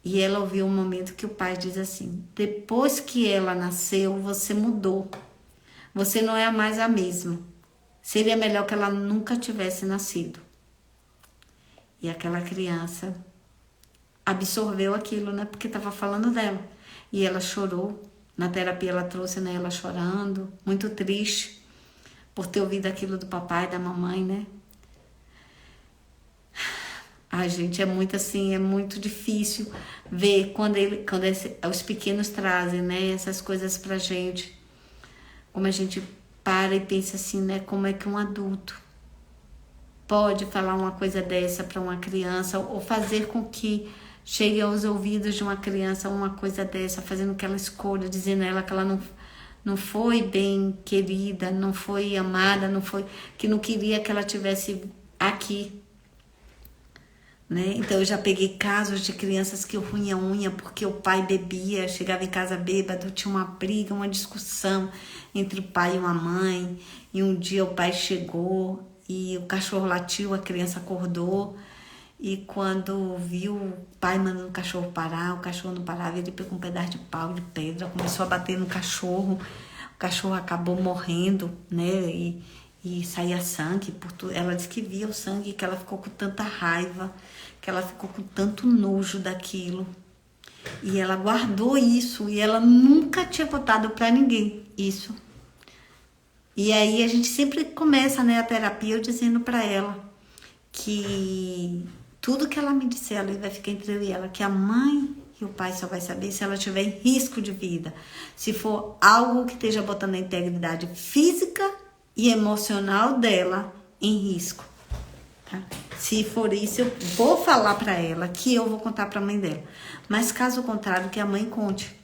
E ela ouviu um momento que o pai diz assim: depois que ela nasceu, você mudou. Você não é mais a mesma. Seria melhor que ela nunca tivesse nascido. E aquela criança absorveu aquilo, né? Porque estava falando dela. E ela chorou. Na terapia ela trouxe, né, ela chorando, muito triste por ter ouvido aquilo do papai, da mamãe, né? Ai, gente, é muito assim, é muito difícil ver quando os pequenos trazem, né, essas coisas pra gente. Como a gente para e pensa assim, né, como é que um adulto pode falar uma coisa dessa para uma criança ou fazer com que chegue aos ouvidos de uma criança uma coisa dessa, fazendo que ela escolha, dizendo a ela que ela não foi bem querida, não foi amada, que não queria que ela tivesse aqui. Né? Então eu já peguei casos de crianças que ruíam a unha porque o pai bebia, chegava em casa bêbado, tinha uma briga, uma discussão entre o pai e uma mãe, e um dia o pai chegou e o cachorro latiu, a criança acordou, e quando viu o pai mandando o cachorro parar, o cachorro não parava, ele pegou um pedaço de pau, de pedra, começou a bater no cachorro, o cachorro acabou morrendo, né? E saía sangue por tudo. Ela disse que via o sangue, que ela ficou com tanta raiva, que ela ficou com tanto nojo daquilo. E ela guardou isso e ela nunca tinha contado para ninguém isso. E aí a gente sempre começa, né, a terapia eu dizendo para ela que tudo que ela me disser ali vai ficar entre eu e ela, que a mãe e o pai só vai saber se ela tiver em risco de vida. Se for algo que esteja botando a integridade física e emocional dela em risco, tá? Se for isso, eu vou falar para ela que eu vou contar para a mãe dela. Mas caso contrário, que a mãe conte,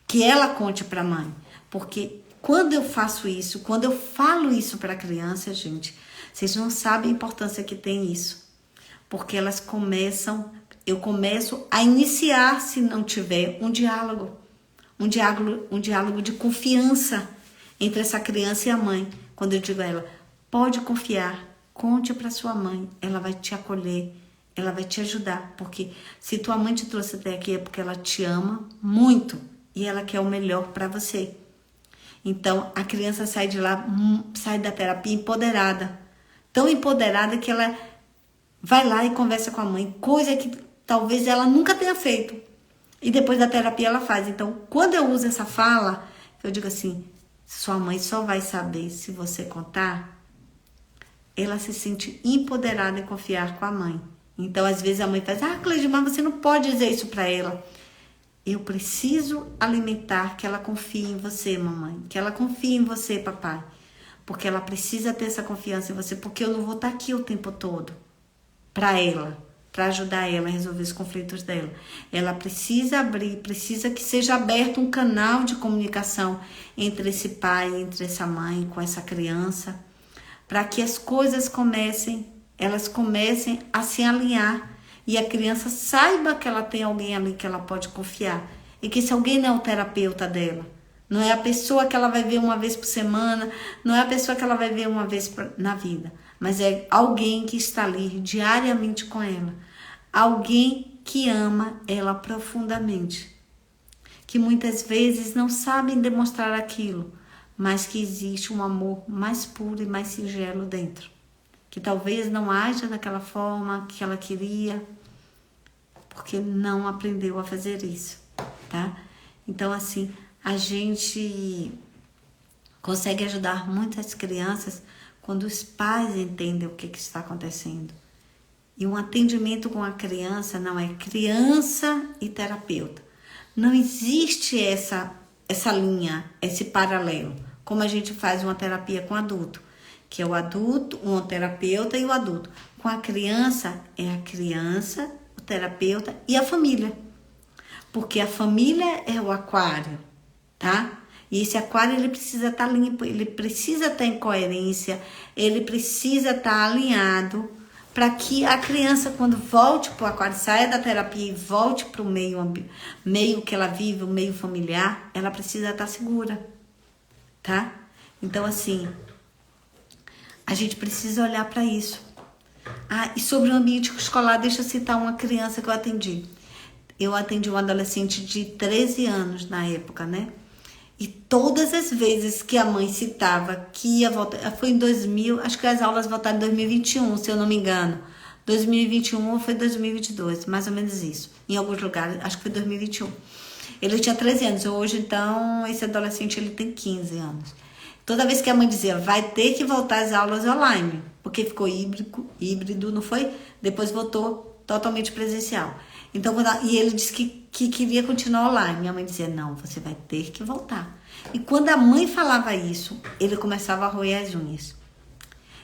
que ela conte para a mãe, porque quando eu faço isso, quando eu falo isso para a criança, gente, vocês não sabem a importância que tem isso, porque eu começo a iniciar, se não tiver, um diálogo de confiança entre essa criança e a mãe. Quando eu digo a ela, pode confiar, conte para sua mãe, ela vai te acolher, ela vai te ajudar, porque se tua mãe te trouxe até aqui é porque ela te ama muito e ela quer o melhor para você. Então a criança sai de lá, sai da terapia empoderada, tão empoderada que ela vai lá e conversa com a mãe, coisa que talvez ela nunca tenha feito. E depois da terapia ela faz. Então, quando eu uso essa fala, eu digo assim, sua mãe só vai saber se você contar. Ela se sente empoderada em confiar com a mãe. Então, às vezes a mãe faz, Cleide, mas você não pode dizer isso para ela. Eu preciso alimentar que ela confie em você, mamãe. Que ela confie em você, papai. Porque ela precisa ter essa confiança em você, porque eu não vou estar aqui o tempo todo para ela, para ajudar ela a resolver os conflitos dela. Ela precisa abrir, precisa que seja aberto um canal de comunicação entre esse pai, entre essa mãe, com essa criança, para que as coisas elas comecem a se alinhar e a criança saiba que ela tem alguém ali que ela pode confiar e que esse alguém não é o terapeuta dela, não é a pessoa que ela vai ver uma vez por semana, não é a pessoa que ela vai ver uma vez na vida, mas é alguém que está ali diariamente com ela, alguém que ama ela profundamente, que muitas vezes não sabem demonstrar aquilo, mas que existe um amor mais puro e mais singelo dentro, que talvez não haja daquela forma que ela queria, porque não aprendeu a fazer isso, tá? Então, assim, a gente consegue ajudar muitas crianças quando os pais entendem o que está acontecendo. E um atendimento com a criança não é criança e terapeuta. Não existe essa linha, esse paralelo, como a gente faz uma terapia com adulto, que é o adulto, um terapeuta e o adulto. Com a criança, é a criança, o terapeuta e a família. Porque a família é o aquário, tá? E esse aquário, ele precisa estar limpo, ele precisa estar em coerência, ele precisa estar alinhado para que a criança, quando volte para o aquário, saia da terapia e volte para o meio que ela vive, o meio familiar, ela precisa estar segura, tá? Então, assim, a gente precisa olhar para isso. E sobre o ambiente escolar, deixa eu citar uma criança que eu atendi. Eu atendi um adolescente de 13 anos na época, né? E todas as vezes que a mãe citava que ia voltar, foi em 2000, acho que as aulas voltaram em 2021, se eu não me engano. 2021 ou foi 2022, mais ou menos isso. Em alguns lugares, acho que foi 2021. Ele tinha 13 anos, hoje então esse adolescente ele tem 15 anos. Toda vez que a mãe dizia, vai ter que voltar às aulas online, porque ficou híbrido, não foi? Depois voltou totalmente presencial. Então, e ele disse que queria continuar online. Minha mãe dizia, não, você vai ter que voltar. E quando a mãe falava isso, ele começava a roer as unhas.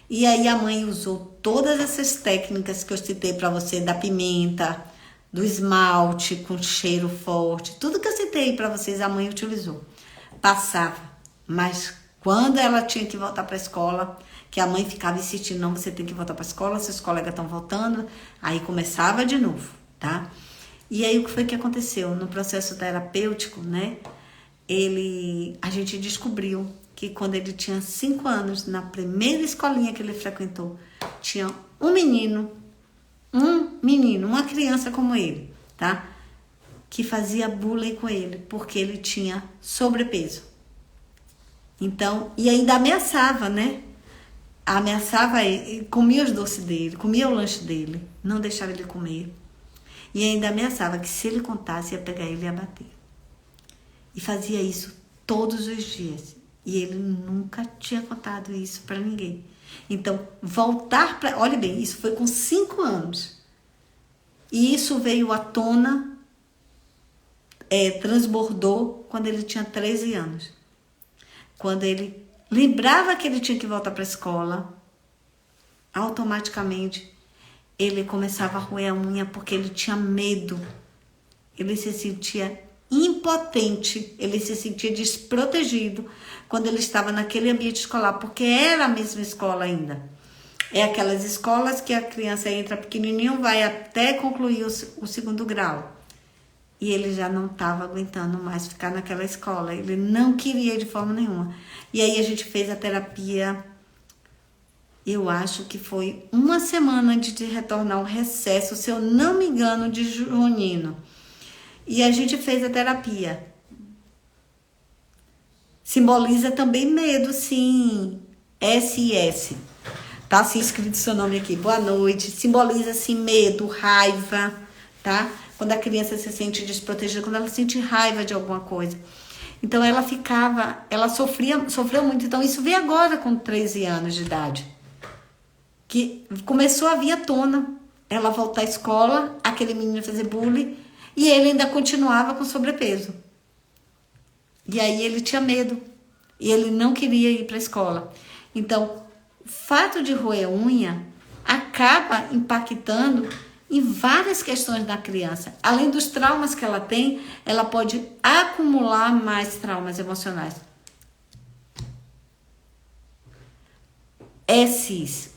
E aí a mãe usou todas essas técnicas que eu citei para você, da pimenta, do esmalte com cheiro forte, tudo que eu citei para vocês, a mãe utilizou. Passava, mas quando ela tinha que voltar para a escola, que a mãe ficava insistindo, não, você tem que voltar para a escola, seus colegas estão voltando, aí começava de novo, tá? E aí o que foi que aconteceu? No processo terapêutico, né? A gente descobriu que quando ele tinha 5 anos, na primeira escolinha que ele frequentou, tinha um menino, uma criança como ele, tá? Que fazia bullying com ele, porque ele tinha sobrepeso. Então, e ainda ameaçava, né? Ameaçava ele, comia os doces dele, comia o lanche dele, não deixava ele comer. E ainda ameaçava que se ele contasse, ia pegar ele e ia bater. E fazia isso todos os dias. E ele nunca tinha contado isso para ninguém. Então, voltar para... Olha bem, isso foi com 5 anos. E isso veio à tona, transbordou quando ele tinha 13 anos. Quando ele lembrava que ele tinha que voltar para a escola, automaticamente ele começava a roer a unha porque ele tinha medo. Ele se sentia impotente, ele se sentia desprotegido quando ele estava naquele ambiente escolar, porque era a mesma escola ainda. É aquelas escolas que a criança entra pequenininho, vai até concluir o 2º grau. E ele já não estava aguentando mais ficar naquela escola. Ele não queria de forma nenhuma. E aí a gente fez a terapia, eu acho que foi 1 semana antes de retornar o recesso, se eu não me engano, de junino. E a gente fez a terapia. Simboliza também medo, sim. SIS. Tá assim escrito seu nome aqui. Boa noite. Simboliza, assim, medo, raiva, tá? Quando a criança se sente desprotegida, quando ela sente raiva de alguma coisa. Então ela sofreu muito. Então isso veio agora com 13 anos de idade. Que começou a vir à tona. Ela voltar à escola, aquele menino fazer bullying, e ele ainda continuava com sobrepeso. E aí ele tinha medo. E ele não queria ir para a escola. Então, o fato de roer unha acaba impactando em várias questões da criança. Além dos traumas que ela tem, ela pode acumular mais traumas emocionais. SIS.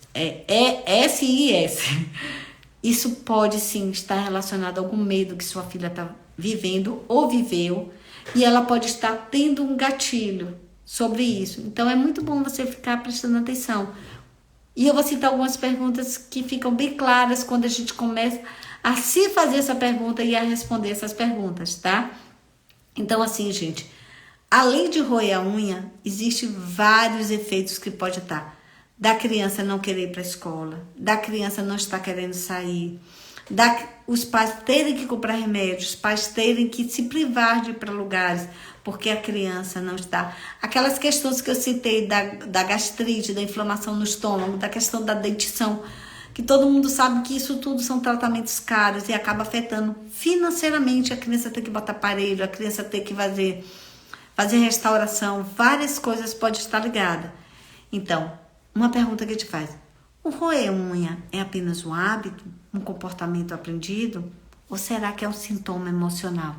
Isso pode sim estar relacionado a algum medo que sua filha está vivendo ou viveu, e ela pode estar tendo um gatilho sobre isso. Então é muito bom você ficar prestando atenção. E eu vou citar algumas perguntas que ficam bem claras quando a gente começa a se fazer essa pergunta e a responder essas perguntas, tá? Então assim, gente, além de roer a unha, existem vários efeitos que pode estar. Da criança não querer ir para a escola, da criança não estar querendo sair, os pais terem que comprar remédios, os pais terem que se privar de ir para lugares, porque a criança não está. Aquelas questões que eu citei da gastrite, da inflamação no estômago, da questão da dentição, que todo mundo sabe que isso tudo são tratamentos caros e acaba afetando financeiramente. A criança tem que botar aparelho, a criança tem que fazer restauração, várias coisas podem estar ligadas. Então, uma pergunta que te faz: o roer unha é apenas um hábito, um comportamento aprendido? Ou será que é um sintoma emocional?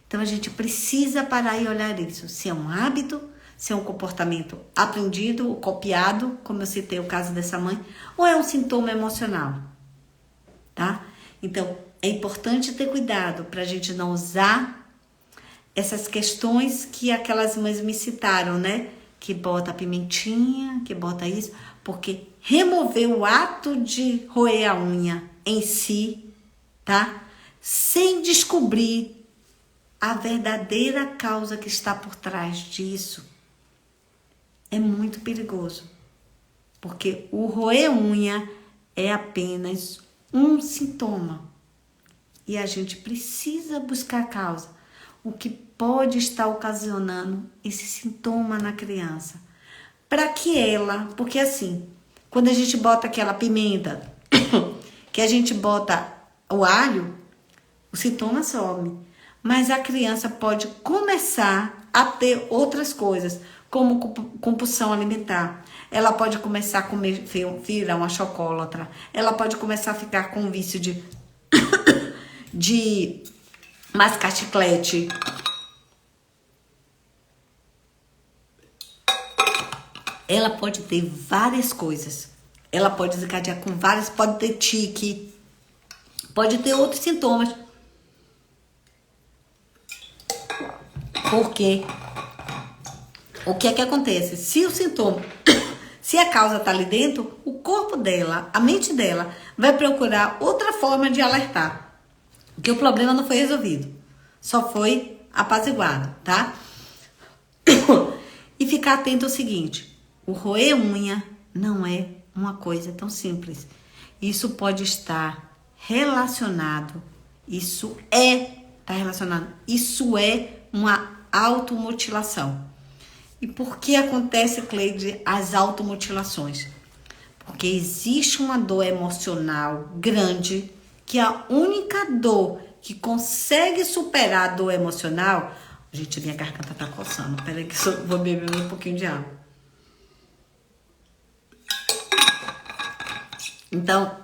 Então a gente precisa parar e olhar isso. Se é um hábito, se é um comportamento aprendido ou copiado, como eu citei o caso dessa mãe, ou é um sintoma emocional, tá? Então é importante ter cuidado para a gente não usar essas questões que aquelas mães me citaram, né? Que bota a pimentinha, que bota isso, porque remover o ato de roer a unha em si, tá? Sem descobrir a verdadeira causa que está por trás disso, é muito perigoso. Porque o roer unha é apenas um sintoma. E a gente precisa buscar a causa. O que pode estar ocasionando esse sintoma na criança. Para que ela... Porque assim, quando a gente bota aquela pimenta, que a gente bota o alho, o sintoma some. Mas a criança pode começar a ter outras coisas, como compulsão alimentar. Ela pode começar a comer, virar uma chocolatra. Ela pode começar a ficar com vício de mascar chiclete. Ela pode ter várias coisas. Ela pode desencadear com várias, pode ter tique, pode ter outros sintomas. Porque o que é que acontece? Se o sintoma, se a causa está ali dentro, o corpo dela, a mente dela, vai procurar outra forma de alertar. Porque o problema não foi resolvido. Só foi apaziguado, tá? E ficar atento ao seguinte: o roer unha não é uma coisa tão simples. Isso pode estar relacionado. Isso é uma automutilação. E por que acontece, Cleide, as automutilações? Porque existe uma dor emocional grande, que a única dor que consegue superar a dor emocional... Gente, minha garganta tá coçando. Peraí que eu vou beber um pouquinho de água. Então,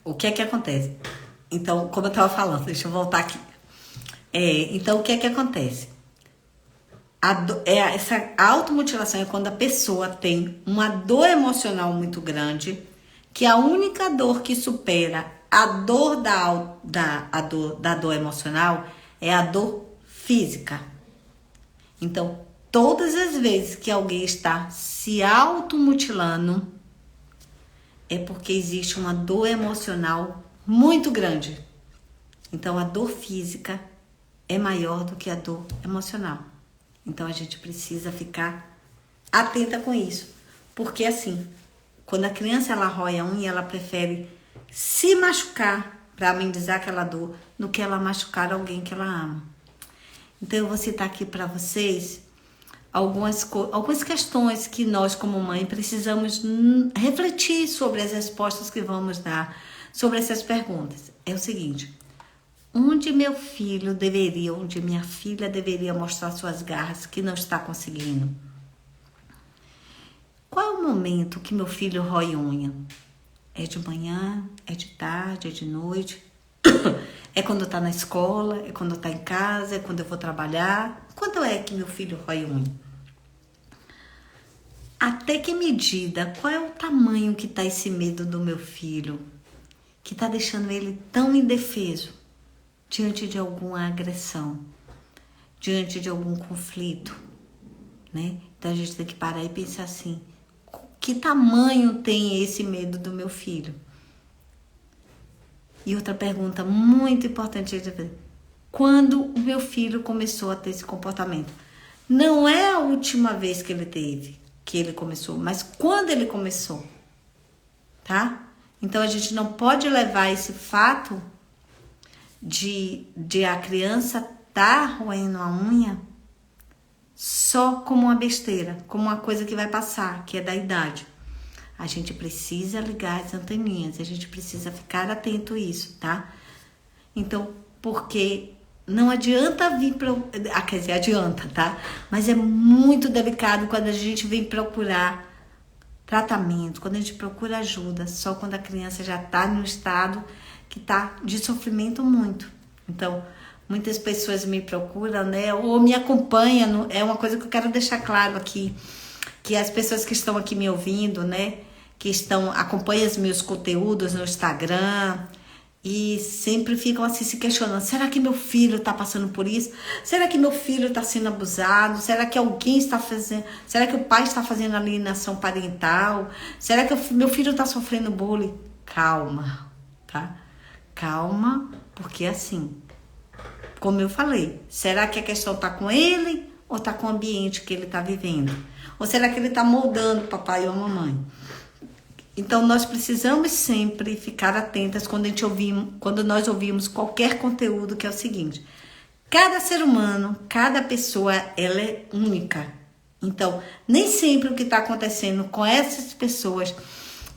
o que é que acontece? Então, como eu tava falando, deixa eu voltar aqui. Então, o que é que acontece? Essa automutilação é quando a pessoa tem uma dor emocional muito grande, que a única dor que supera a dor da dor emocional é a dor física. Então, todas as vezes que alguém está se automutilando, é porque existe uma dor emocional muito grande. Então, a dor física é maior do que a dor emocional. Então, a gente precisa ficar atenta com isso. Porque, assim, quando a criança ela rói a unha, ela prefere se machucar para amenizar aquela dor do que ela machucar alguém que ela ama. Então, eu vou citar aqui para vocês algumas questões que nós, como mãe, precisamos refletir sobre as respostas que vamos dar sobre essas perguntas. É o seguinte: onde minha filha deveria mostrar suas garras que não está conseguindo? Qual é o momento que meu filho rói unha? É de manhã? É de tarde? É de noite? É quando tá na escola? É quando tá em casa? É quando eu vou trabalhar? Quando é que meu filho rói unha? Até que medida, qual é o tamanho que está esse medo do meu filho, que está deixando ele tão indefeso diante de alguma agressão, diante de algum conflito, né? Então a gente tem que parar e pensar assim, que tamanho tem esse medo do meu filho? E outra pergunta muito importante é fazer, quando o meu filho começou a ter esse comportamento? Não é a última vez que ele começou, mas quando ele começou, tá? Então a gente não pode levar esse fato de a criança tá roendo a unha só como uma besteira, como uma coisa que vai passar, que é da idade. A gente precisa ligar as anteninhas, a gente precisa ficar atento a isso, tá? Então, porque não adianta vir quer dizer, adianta, tá? Mas é muito delicado quando a gente vem procurar tratamento, quando a gente procura ajuda, só quando a criança já tá no estado que tá de sofrimento muito. Então, muitas pessoas me procuram, né? Ou me acompanham, é uma coisa que eu quero deixar claro aqui, que as pessoas que estão aqui me ouvindo, né? Que acompanham os meus conteúdos no Instagram e sempre ficam assim se questionando, será que meu filho está passando por isso? Será que meu filho está sendo abusado? Será que alguém está fazendo? Será que o pai está fazendo alienação parental? Será que meu filho está sofrendo bullying? Calma, tá? Calma, porque assim, como eu falei, será que a questão está com ele ou está com o ambiente que ele está vivendo? Ou será que ele está moldando o papai ou a mamãe? Então, nós precisamos sempre ficar atentas quando nós ouvimos qualquer conteúdo, que é o seguinte, cada ser humano, cada pessoa, ela é única. Então, nem sempre o que está acontecendo com essas pessoas,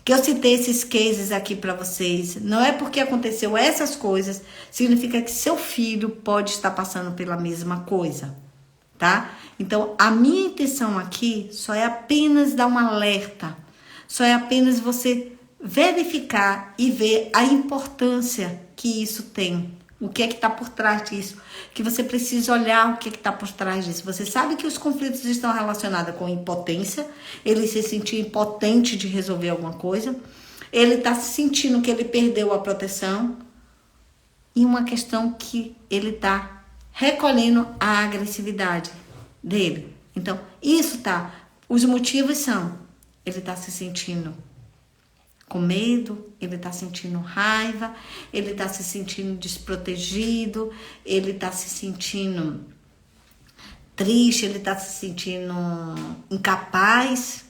que eu citei esses cases aqui para vocês, não é porque aconteceu essas coisas, significa que seu filho pode estar passando pela mesma coisa, tá? Então, a minha intenção aqui só é apenas dar um alerta, só é apenas você verificar e ver a importância que isso tem. O que é que está por trás disso? Que você precisa olhar o que é que está por trás disso. Você sabe que os conflitos estão relacionados com impotência. Ele se sentir impotente de resolver alguma coisa. Ele está se sentindo que ele perdeu a proteção. E uma questão que ele está recolhendo a agressividade dele. Então, isso tá. Os motivos são... Ele está se sentindo com medo, ele está sentindo raiva, ele está se sentindo desprotegido, ele está se sentindo triste, ele está se sentindo incapaz,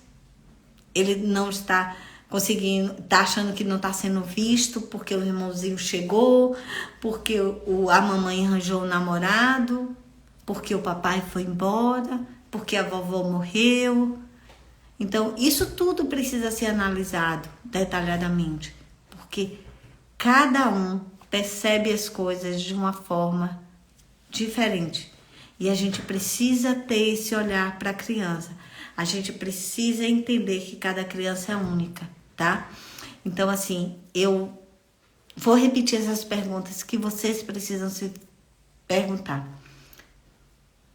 ele não está conseguindo, está achando que não está sendo visto porque o irmãozinho chegou, porque a mamãe arranjou o namorado, porque o papai foi embora, porque a vovó morreu. Então, isso tudo precisa ser analisado detalhadamente, porque cada um percebe as coisas de uma forma diferente. E a gente precisa ter esse olhar para a criança. A gente precisa entender que cada criança é única, tá? Então, assim, eu vou repetir essas perguntas que vocês precisam se perguntar.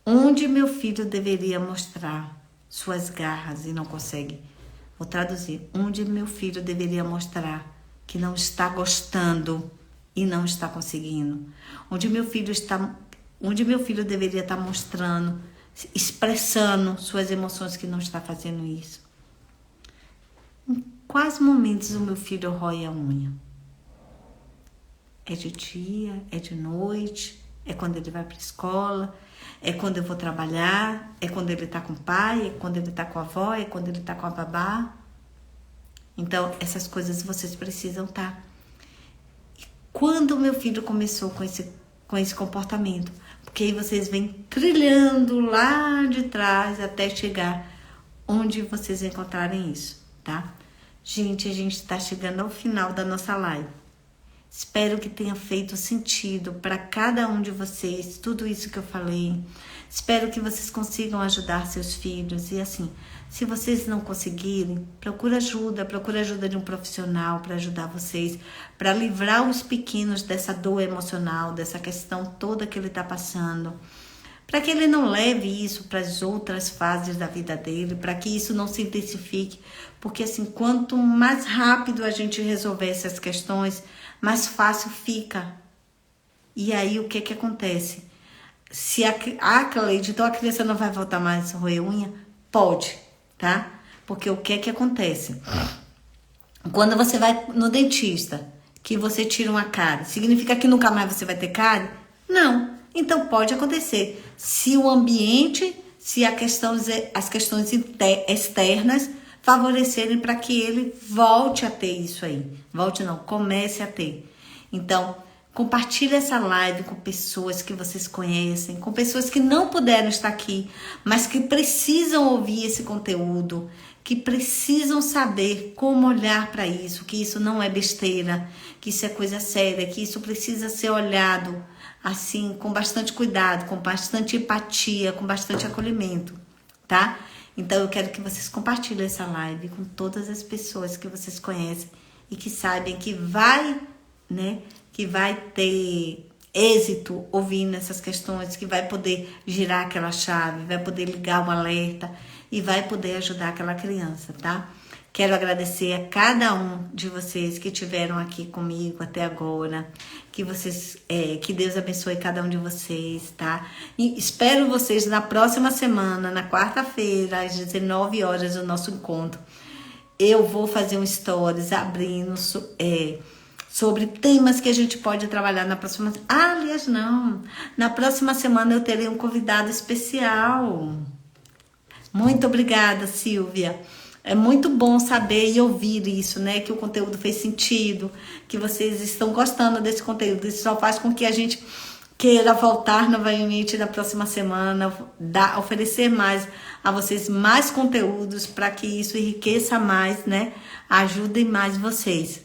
Onde meu filho deveria mostrar suas garras e não consegue? Vou traduzir. Onde meu filho deveria mostrar que não está gostando e não está conseguindo? Onde meu filho deveria estar mostrando, expressando suas emoções que não está fazendo isso? Em quais momentos o meu filho rói a unha? É de dia? É de noite? É quando ele vai para a escola? É quando eu vou trabalhar? É quando ele está com o pai? É quando ele está com a avó? É quando ele está com a babá? Então, essas coisas vocês precisam estar. E quando o meu filho começou com esse comportamento? Porque aí vocês vêm trilhando lá de trás até chegar onde vocês encontrarem isso, tá? Gente, a gente está chegando ao final da nossa live. Espero que tenha feito sentido para cada um de vocês, tudo isso que eu falei. Espero que vocês consigam ajudar seus filhos. E assim, se vocês não conseguirem, procura ajuda de um profissional para ajudar vocês, para livrar os pequenos dessa dor emocional, dessa questão toda que ele está passando, para que ele não leve isso para as outras fases da vida dele, para que isso não se intensifique, porque assim, quanto mais rápido a gente resolver essas questões, mais fácil fica. E aí o que acontece? Se Cleide, então a criança não vai voltar mais a roer unha? Pode, tá? Porque o que acontece? Quando você vai no dentista, que você tira uma cárie, significa que nunca mais você vai ter cárie? Não. Então pode acontecer. Se o ambiente, se as questões externas favorecerem para que ele volte a ter isso aí. Volte não, comece a ter. Então, compartilhe essa live com pessoas que vocês conhecem, com pessoas que não puderam estar aqui, mas que precisam ouvir esse conteúdo, que precisam saber como olhar para isso, que isso não é besteira, que isso é coisa séria, que isso precisa ser olhado assim, com bastante cuidado, com bastante empatia, com bastante acolhimento, tá? Então eu quero que vocês compartilhem essa live com todas as pessoas que vocês conhecem e que sabem que vai, né, que vai ter êxito ouvindo essas questões, que vai poder girar aquela chave, vai poder ligar um alerta e vai poder ajudar aquela criança, tá? Quero agradecer a cada um de vocês que estiveram aqui comigo até agora, que Deus abençoe cada um de vocês, tá? E espero vocês na próxima semana, na quarta-feira, às 19 horas, o nosso encontro. Eu vou fazer um stories abrindo sobre temas que a gente pode trabalhar na próxima... aliás, não. Na próxima semana eu terei um convidado especial. Muito obrigada, Silvia. É muito bom saber e ouvir isso, né? Que o conteúdo fez sentido, que vocês estão gostando desse conteúdo. Isso só faz com que a gente queira voltar novamente na próxima semana, oferecer mais a vocês mais conteúdos para que isso enriqueça mais, né? Ajudem mais vocês.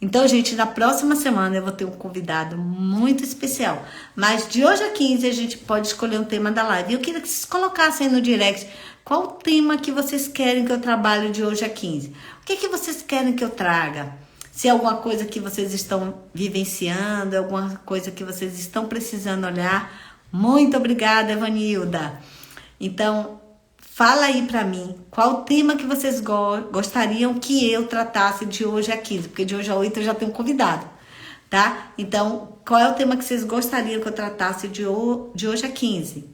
Então, gente, na próxima semana eu vou ter um convidado muito especial. Mas de hoje a 15 a gente pode escolher um tema da live. Eu queria que vocês colocassem no direct qual o tema que vocês querem que eu trabalhe de hoje a 15. O que vocês querem que eu traga? Se é alguma coisa que vocês estão vivenciando, alguma coisa que vocês estão precisando olhar. Muito obrigada, Evanilda. Então, fala aí pra mim, qual o tema que vocês gostariam que eu tratasse de hoje a 15, porque de hoje a 8 eu já tenho um convidado, tá? Então, qual é o tema que vocês gostariam que eu tratasse de hoje a 15,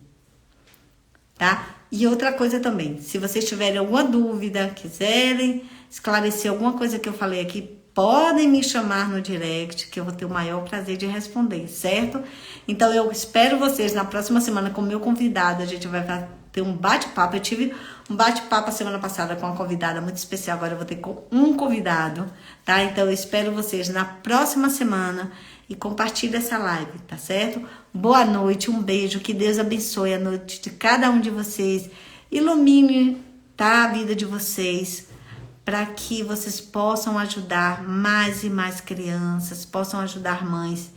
tá? E outra coisa também, se vocês tiverem alguma dúvida, quiserem esclarecer alguma coisa que eu falei aqui, podem me chamar no direct, que eu vou ter o maior prazer de responder, certo? Então, eu espero vocês na próxima semana com o meu convidado, a gente vai ter um bate-papo. Eu tive um bate-papo a semana passada com uma convidada muito especial, agora eu vou ter com um convidado, tá? Então eu espero vocês na próxima semana e compartilhe essa live, tá certo? Boa noite, um beijo, que Deus abençoe a noite de cada um de vocês, ilumine, tá, a vida de vocês, para que vocês possam ajudar mais e mais crianças, possam ajudar mães,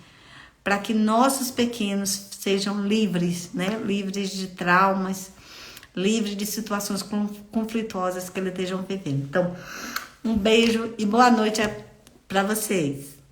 para que nossos pequenos sejam livres, né? Livres de traumas, livre de situações conflituosas que eles estejam vivendo. Então, um beijo e boa noite para vocês.